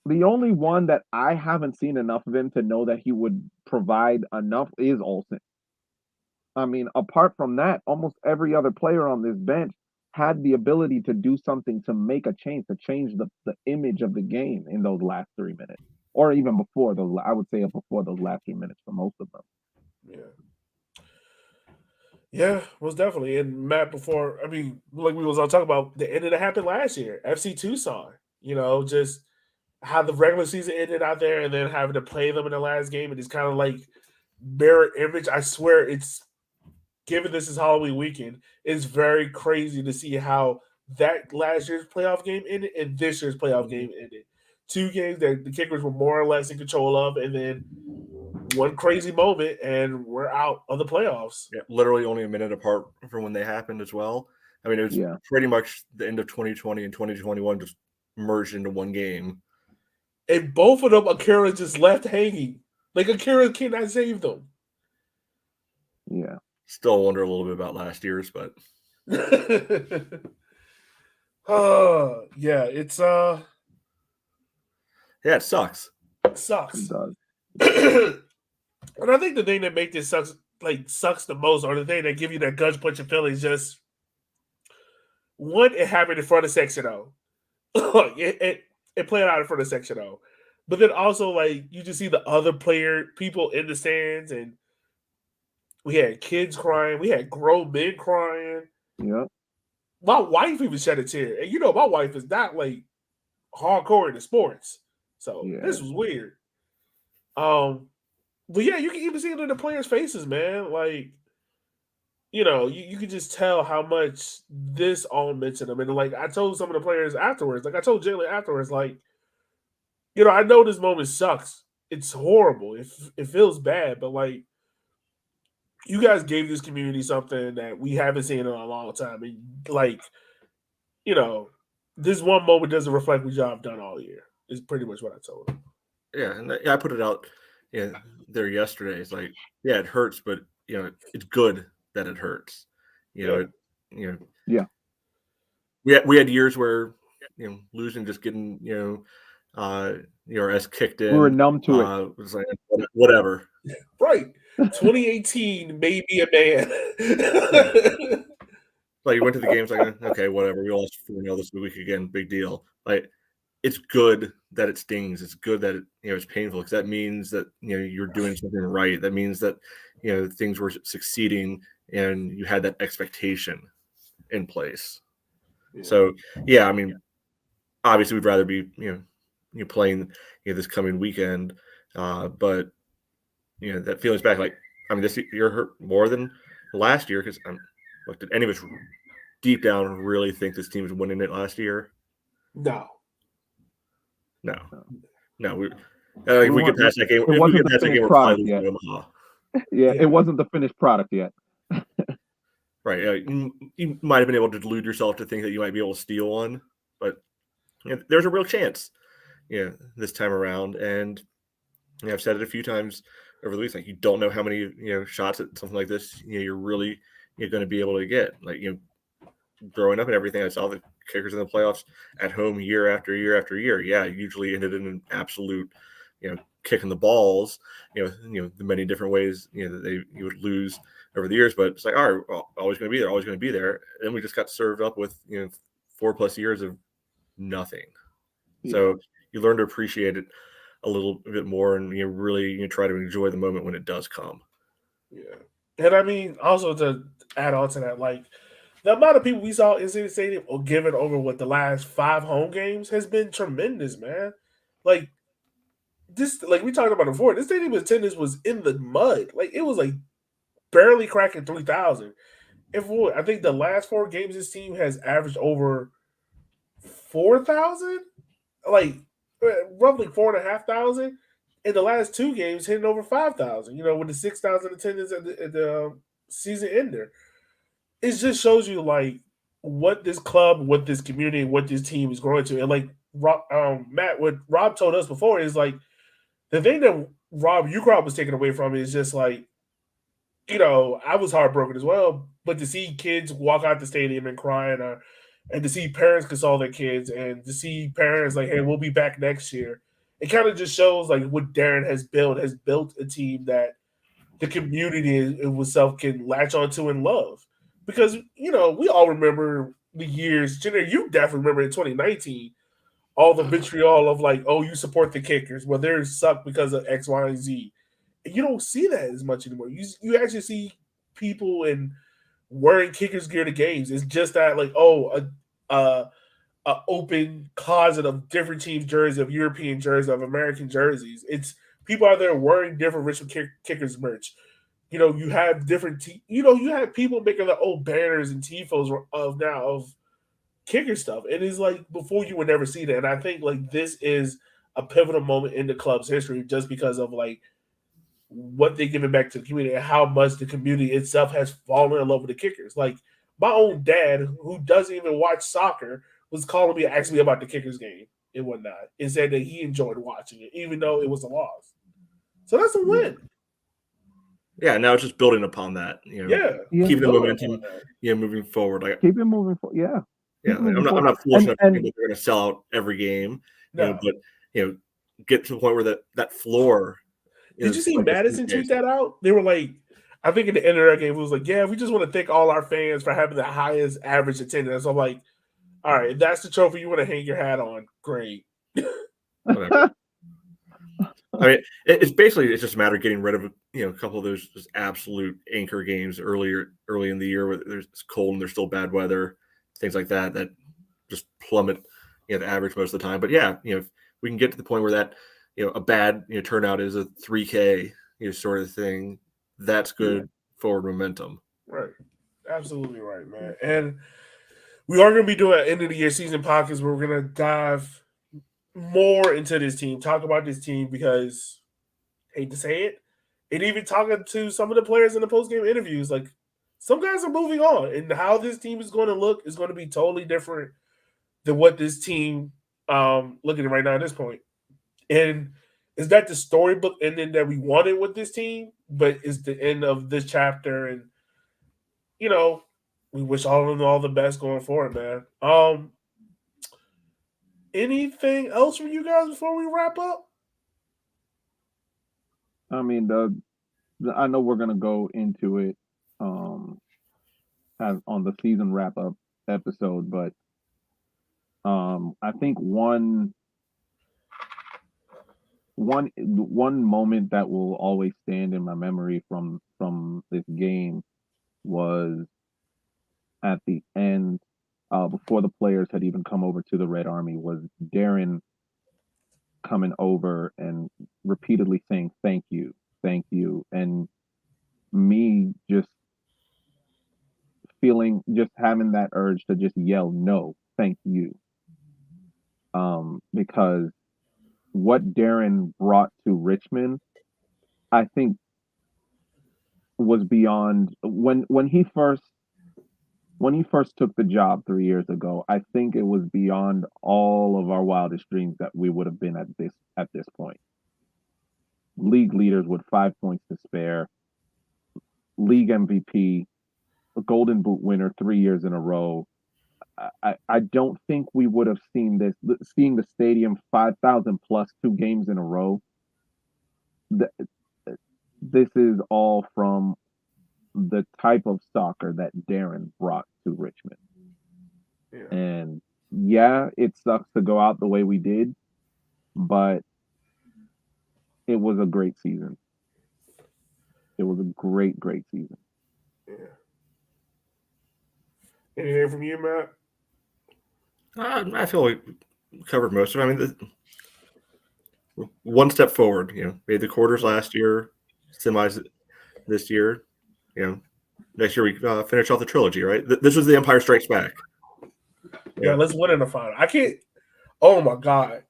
the only one that I haven't seen enough of him to know that he would provide enough is Olsen. I mean, apart from that, almost every other player on this bench had the ability to do something to make a change, to change the image of the game in those last 3 minutes, or even before those. I would say before those last 3 minutes for most of them. Yeah, most definitely. And Matt, before, I mean, like we was all talking about, the ending that happened last year, FC Tucson. Just how the regular season ended out there, and then having to play them in the last game, and it's kind of like mirror image. I swear, it's. Given this is Halloween weekend, it's very crazy to see how that last year's playoff game ended and this year's playoff game ended. 2 games that the Kickers were more or less in control of, and then one crazy moment, and we're out of the playoffs. Yeah, literally only a minute apart from when they happened as well. I mean, it was pretty much the end of 2020 and 2021 just merged into one game. And both of them, Akira just left hanging. Like, Akira cannot save them. Yeah. Still wonder a little bit about last year's, but yeah, it's it sucks. It sucks. It does. And I think the thing that makes this sucks the most, or the thing that give you that gut punch and feeling, is just one, it happened in front of Section O. and play it out in front of Section O. But then also, like, you just see the other people in the stands, and we had kids crying. We had grown men crying. Yeah. My wife even shed a tear. And my wife is not, like, hardcore into sports. So this was weird. But yeah, you can even see it in the players' faces, man. Like, you can just tell how much this all meant to them. And like I told some of the players afterwards, like I told Jalen afterwards, like, I know this moment sucks. It's horrible. It feels bad, but like you guys gave this community something that we haven't seen in a long time. And like, this one moment doesn't reflect what y'all have done all year. Is pretty much what I told them. Yeah, and I put it out there yesterday. It's like, yeah, it hurts, but it's good that it hurts. Yeah. We had years where losing, just getting our ass kicked in. We were numb to it. It was like whatever. Right. 2018 made me a man. Like you went to the games like, okay, whatever. We lost 4-0 this week again. Big deal. Like it's good that it stings. It's good that it's painful, because that means that you're doing something right. That means that things were succeeding and you had that expectation in place. Yeah. So yeah, I mean, obviously we'd rather be playing this coming weekend, but that feeling's back. Like, I mean, this year hurt more than last year, because did any of us deep down really think this team was winning it last year? No. We get past that game. It wasn't the finished product yet. Yeah, it wasn't the finished product yet. Right. You might have been able to delude yourself to think that you might be able to steal one, but there's a real chance, this time around. And I've said it a few times over the weeks, like, you don't know how many shots at something like this you're really going to be able to get. Like, growing up and everything, I saw the kickers in the playoffs at home year after year after year. Yeah, usually ended in an absolute kicking the balls, the many different ways that you would lose over the years. But it's like, all right, well, always going to be there. And we just got served up with 4+ years of nothing. Yeah. So you learn to appreciate it a little bit more, and really try to enjoy the moment when it does come. Yeah. And I mean, also to add on to that, like, the amount of people we saw in City Stadium or given over the last 5 home games has been tremendous, man. Like, this, like we talked about before, this stadium attendance was in the mud. Like, it was like barely cracking 3,000. I think the last 4 games this team has averaged over 4,000, like roughly 4,500. In the last 2 games, hitting over 5,000. With the 6,000 attendance at the season ender. It just shows you like what this club, what this community, what this team is growing to. And like Matt, what Rob told us before is like the thing that Rob Ukrab was taken away from is just like, I was heartbroken as well. But to see kids walk out the stadium and crying, and to see parents console their kids, and to see parents like, hey, we'll be back next year. It kind of just shows like what Darren has built a team that the community itself can latch onto and love. Because, we all remember the years. Jenner, you definitely remember in 2019, all the vitriol of like, oh, you support the kickers. Well, they're suck because of X, Y, and Z. And you don't see that as much anymore. You actually see people wearing kickers gear to games. It's just that like, a open closet of different teams' jerseys, of European jerseys, of American jerseys. It's people out there wearing different Richmond kickers merch. You have different you have people making their old banners and tifos of kicker stuff. It is like before you would never see that. And I think like this is a pivotal moment in the club's history just because of like what they're giving back to the community and how much the community itself has fallen in love with the kickers. Like my own dad, who doesn't even watch soccer, was calling me and asking me about the kickers game and whatnot, and said that he enjoyed watching it, even though it was a loss. So that's a win. Yeah, now it's just building upon that. Keeping the momentum. Moving forward. Like keep it moving forward. Yeah. I'm not fortunate that they're going to sell out every game. No. But get to the point where that floor. Did you see Madison tweet that out? They were like, I think in the end of that game, it was like, yeah, we just want to thank all our fans for having the highest average attendance. I'm like, all right, if that's the trophy you want to hang your hat on, great. whatever. I mean, it's just a matter of getting rid of a couple of those just absolute anchor games early in the year where it's cold and there's still bad weather, things like that just plummet the average most of the time. But yeah, if we can get to the point where that a bad turnout is a 3K sort of thing, that's good forward momentum. Right, absolutely right, man. And we are going to be doing an end of the year season podcast where we're going to dive more into this team, talk about this team because, hate to say it, and even talking to some of the players in the post game interviews, like some guys are moving on, and how this team is going to look is going to be totally different than what this team looking at right now at this point. And is that the storybook ending that we wanted with this team, but is the end of this chapter? And we wish all of them all the best going forward, man. Anything else from you guys before we wrap up? I mean, I know we're gonna go into it as on the season wrap up episode, but I think one moment that will always stand in my memory from this game was at the end, before the players had even come over to the Red Army, was Darren coming over and repeatedly saying thank you, and me just having that urge to just yell no, thank you, because what Darren brought to Richmond, I think, was beyond when he first took the job 3 years ago. I think it was beyond all of our wildest dreams that we would have been at this point. League leaders with 5 points to spare, league MVP, a Golden Boot winner 3 years in a row. I don't think we would have seeing the stadium 5,000 plus 2 games in a row. This is all from the type of soccer that Darren brought to Richmond. Yeah. And yeah, it sucks to go out the way we did, but it was a great season. It was a great season. Yeah. Anything from you, Matt? I feel like we covered most of it. I mean, one step forward. Made the quarters last year, semis this year. Next year we finish off the trilogy, right? This was the Empire Strikes Back. Yeah, let's win in the final. I can't. Oh my god!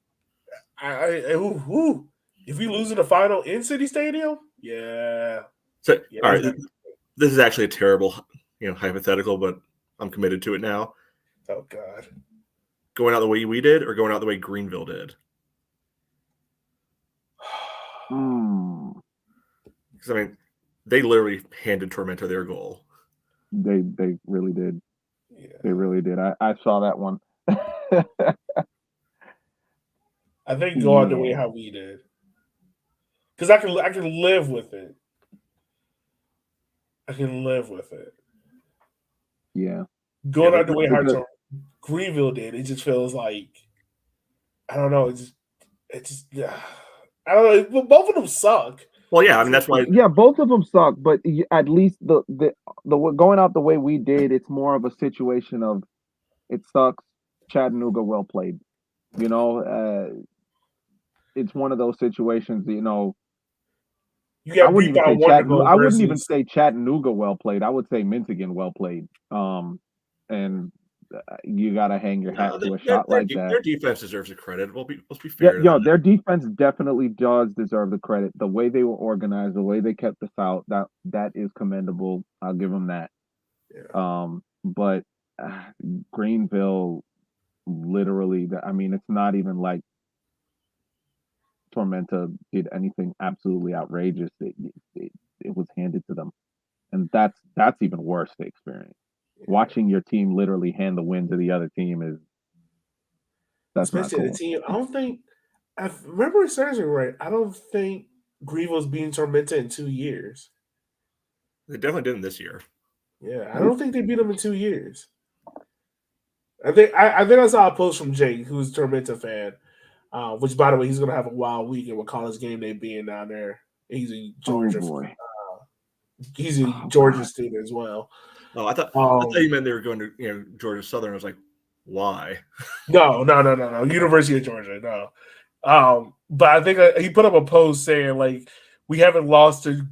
If we lose in the final in City Stadium, yeah. So all right, this is actually a terrible, hypothetical, but I'm committed to it now. Oh god! Going out the way we did, or going out the way Greenville did? Because I mean, they literally handed Tormenta their goal. They really did. Yeah. They really did. I saw that one. I think go out the way how we did, because I can live with it. I can live with it. Yeah. Going out the way how Greenville did, it just feels like, I don't know. It just I don't know. Both of them suck. Well, yeah, I mean that's why. Yeah, both of them suck, but at least the going out the way we did, it's more of a situation of it sucks. Chattanooga, well played. It's one of those situations. You got I wouldn't beat by even say Chattanooga. I wouldn't even say Chattanooga well played. I would say Mintigan well played. And you got to hang your hat to a shot like that. Their defense deserves the credit. Let's be fair. Yeah, their defense definitely does deserve the credit. The way they were organized, the way they kept us out, that is commendable. I'll give them that. Yeah. But Greenville, literally, I mean, it's not even like Tormenta did anything absolutely outrageous. It was handed to them, and that's even worse to experience. Watching your team literally hand the win to the other team that's especially not cool. The team. I don't think, I remember it serves me right. I don't think Greenville's beating Tormenta in 2 years. They definitely didn't this year. Yeah, I don't think they beat them in 2 years. I think I saw a post from Jake, who's a Tormenta fan, Which, by the way, he's going to have a wild weekend with college game day being down there. He's a Oh Georgia. boy. He's a Oh, Georgia God. student as well. Oh, I thought you meant they were going to Georgia Southern. I was like, why? No. University of Georgia, no. But I think he put up a post saying like we haven't lost to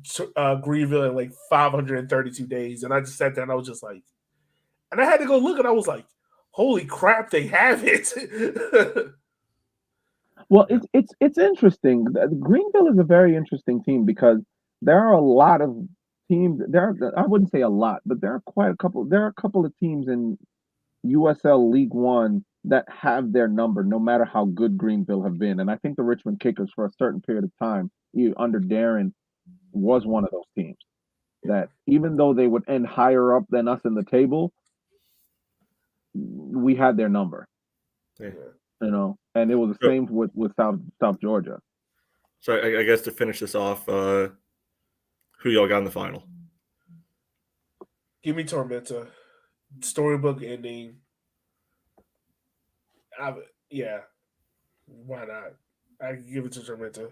Greenville in like 532 days, and I just sat there and I was just like, and I had to go look, and I was like, holy crap, they have it. Well, it's interesting. Greenville is a very interesting team because there are a lot of teams. I wouldn't say a lot, but there are quite a couple. There are a couple of teams in USL League One that have their number, no matter how good Greenville have been. And I think the Richmond Kickers, for a certain period of time, under Darren, was one of those teams that even though they would end higher up than us in the table, we had their number. Yeah. And it was the same with South Georgia. So I guess to finish this off, who y'all got in the final? Give me Tormenta. Storybook ending. Yeah. Why not? I can give it to Tormenta.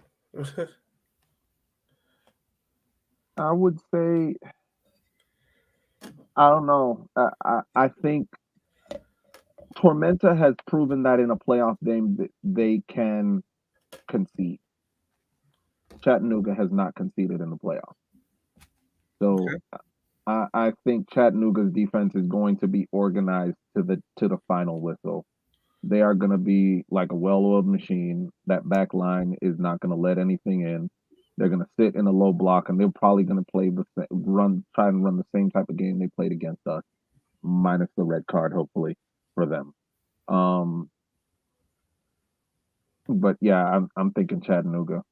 I would say, I don't know. I think Tormenta has proven that in a playoff game they can concede. Chattanooga has not conceded in the playoffs. So I think Chattanooga's defense is going to be organized to the final whistle. They are going to be like a well-oiled machine. That back line is not going to let anything in. They're going to sit in a low block, and they're probably going to try and run the same type of game they played against us, minus the red card, hopefully, for them. But yeah, I'm thinking Chattanooga.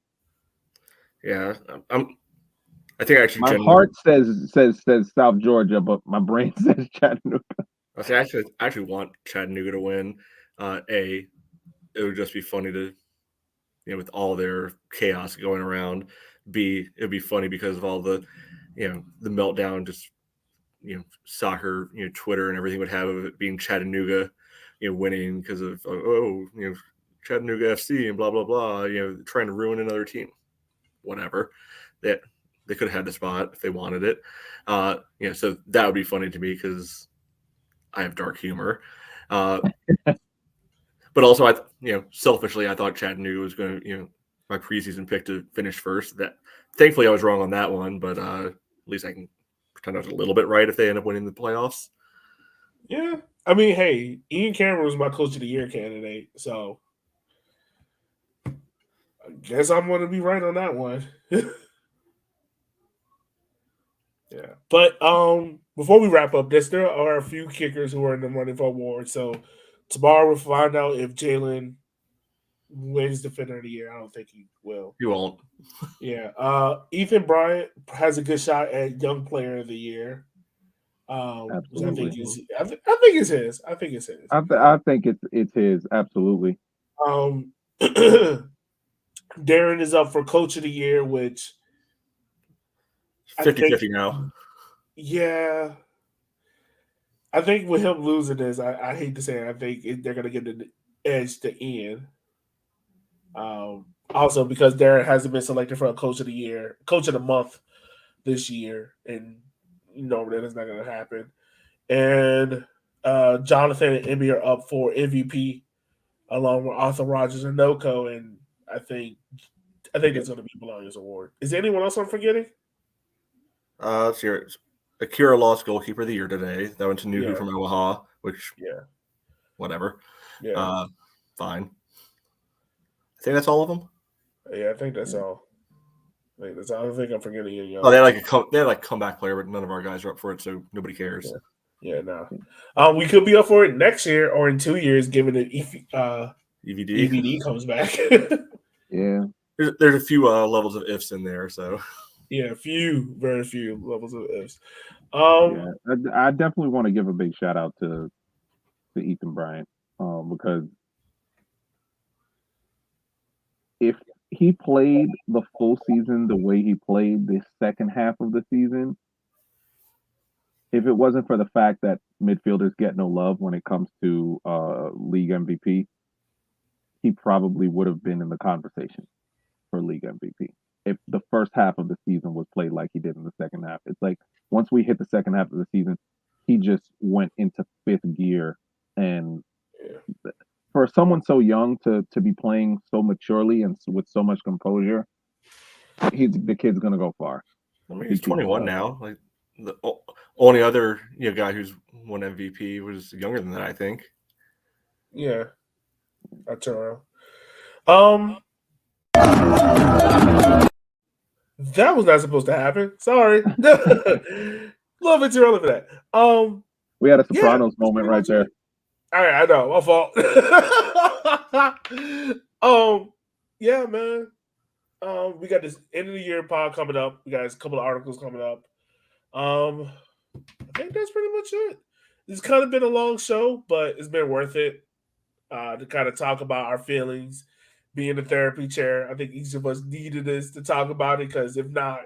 Yeah, I think actually my heart says South Georgia, but my brain says Chattanooga. I actually want Chattanooga to win. It would just be funny to, with all their chaos going around. B, it'd be funny because of all the, the meltdown, just soccer, Twitter and everything would have of it being Chattanooga, winning because of Chattanooga FC and blah blah blah, trying to ruin another team, whatever. That they could have had the spot if they wanted it. So that would be funny to me because I have dark humor. But also, selfishly, I thought Chattanooga was going to, my preseason pick to finish first. That thankfully I was wrong on that one, but at least I can pretend I was a little bit right if they end up winning the playoffs. Yeah, I mean, hey, Ian Cameron was my Coach of the Year candidate, so I guess I'm going to be right on that one. Yeah, but before we wrap up, there are a few kickers who are in the running for awards. So tomorrow we'll find out if Jalen wins Defender of the Year. I don't think he will. You won't. Yeah. Ethan Bryant has a good shot at Young Player of the Year. Absolutely. I think it's his. I think it's his. I think it's his. Absolutely. Darren is up for Coach of the Year, which 50-50 now. Yeah. I think with him losing this, I hate to say it, I think they're going to get the edge to Ian. Also, because Darren hasn't been selected for a Coach of the Year, Coach of the Month this year, and that is not going to happen. And Jonathan and Emmy are up for MVP along with Arthur Rogers and Noko, and I think that's going to be Bologna's award. Is there anyone else I'm forgetting? Let's hear it. Akira lost goalkeeper of the year today. That went to Nuhu from Omaha, which whatever. Yeah, fine. I think that's all of them. Yeah, I think that's all. I don't think I'm forgetting any. They had like comeback player, but none of our guys are up for it, so nobody cares. Yeah, no. We could be up for it next year or in 2 years, given that EVD comes back. Yeah. There's a few levels of ifs in there, so. Yeah, very few levels of ifs. I definitely want to give a big shout out to Ethan Bryant because if he played the full season the way he played the second half of the season, if it wasn't for the fact that midfielders get no love when it comes to league MVP, he probably would have been in the conversation for league MVP if the first half of the season was played like he did in the second half. It's like once we hit the second half of the season, he just went into fifth gear. And for someone so young to be playing so maturely and with so much composure, the kid's gonna go far. I mean, he's 21 now. Like the only other guy who's won MVP was younger than that, I think. Yeah, I turn around. That was not supposed to happen. Sorry. A little bit too early for that. We had a Sopranos moment right there. All right, I know, my fault. Yeah, man. We got this end of the year pod coming up. We got a couple of articles coming up. I think that's pretty much it. It's kind of been a long show, but it's been worth it to kind of talk about our feelings, be in the therapy chair. I think each of us needed this to talk about it because if not,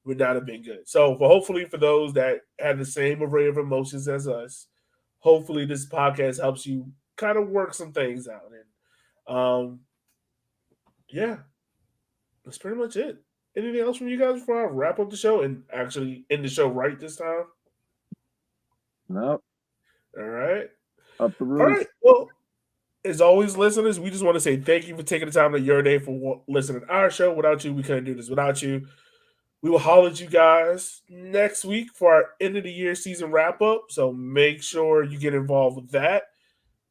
would not have been good. So hopefully for those that have the same array of emotions as us, hopefully this podcast helps you kind of work some things out. And yeah, that's pretty much it. Anything else from you guys before I wrap up the show and actually end the show right this time? No. All right. Up the roof. All right. Well, as always, listeners, we just want to say thank you for taking the time of your day for listening to our show. Without you, we couldn't do this without you. We will holler at you guys next week for our end of the year season wrap up. So make sure you get involved with that.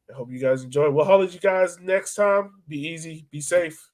I hope you guys enjoy. We'll holler at you guys next time. Be easy. Be safe.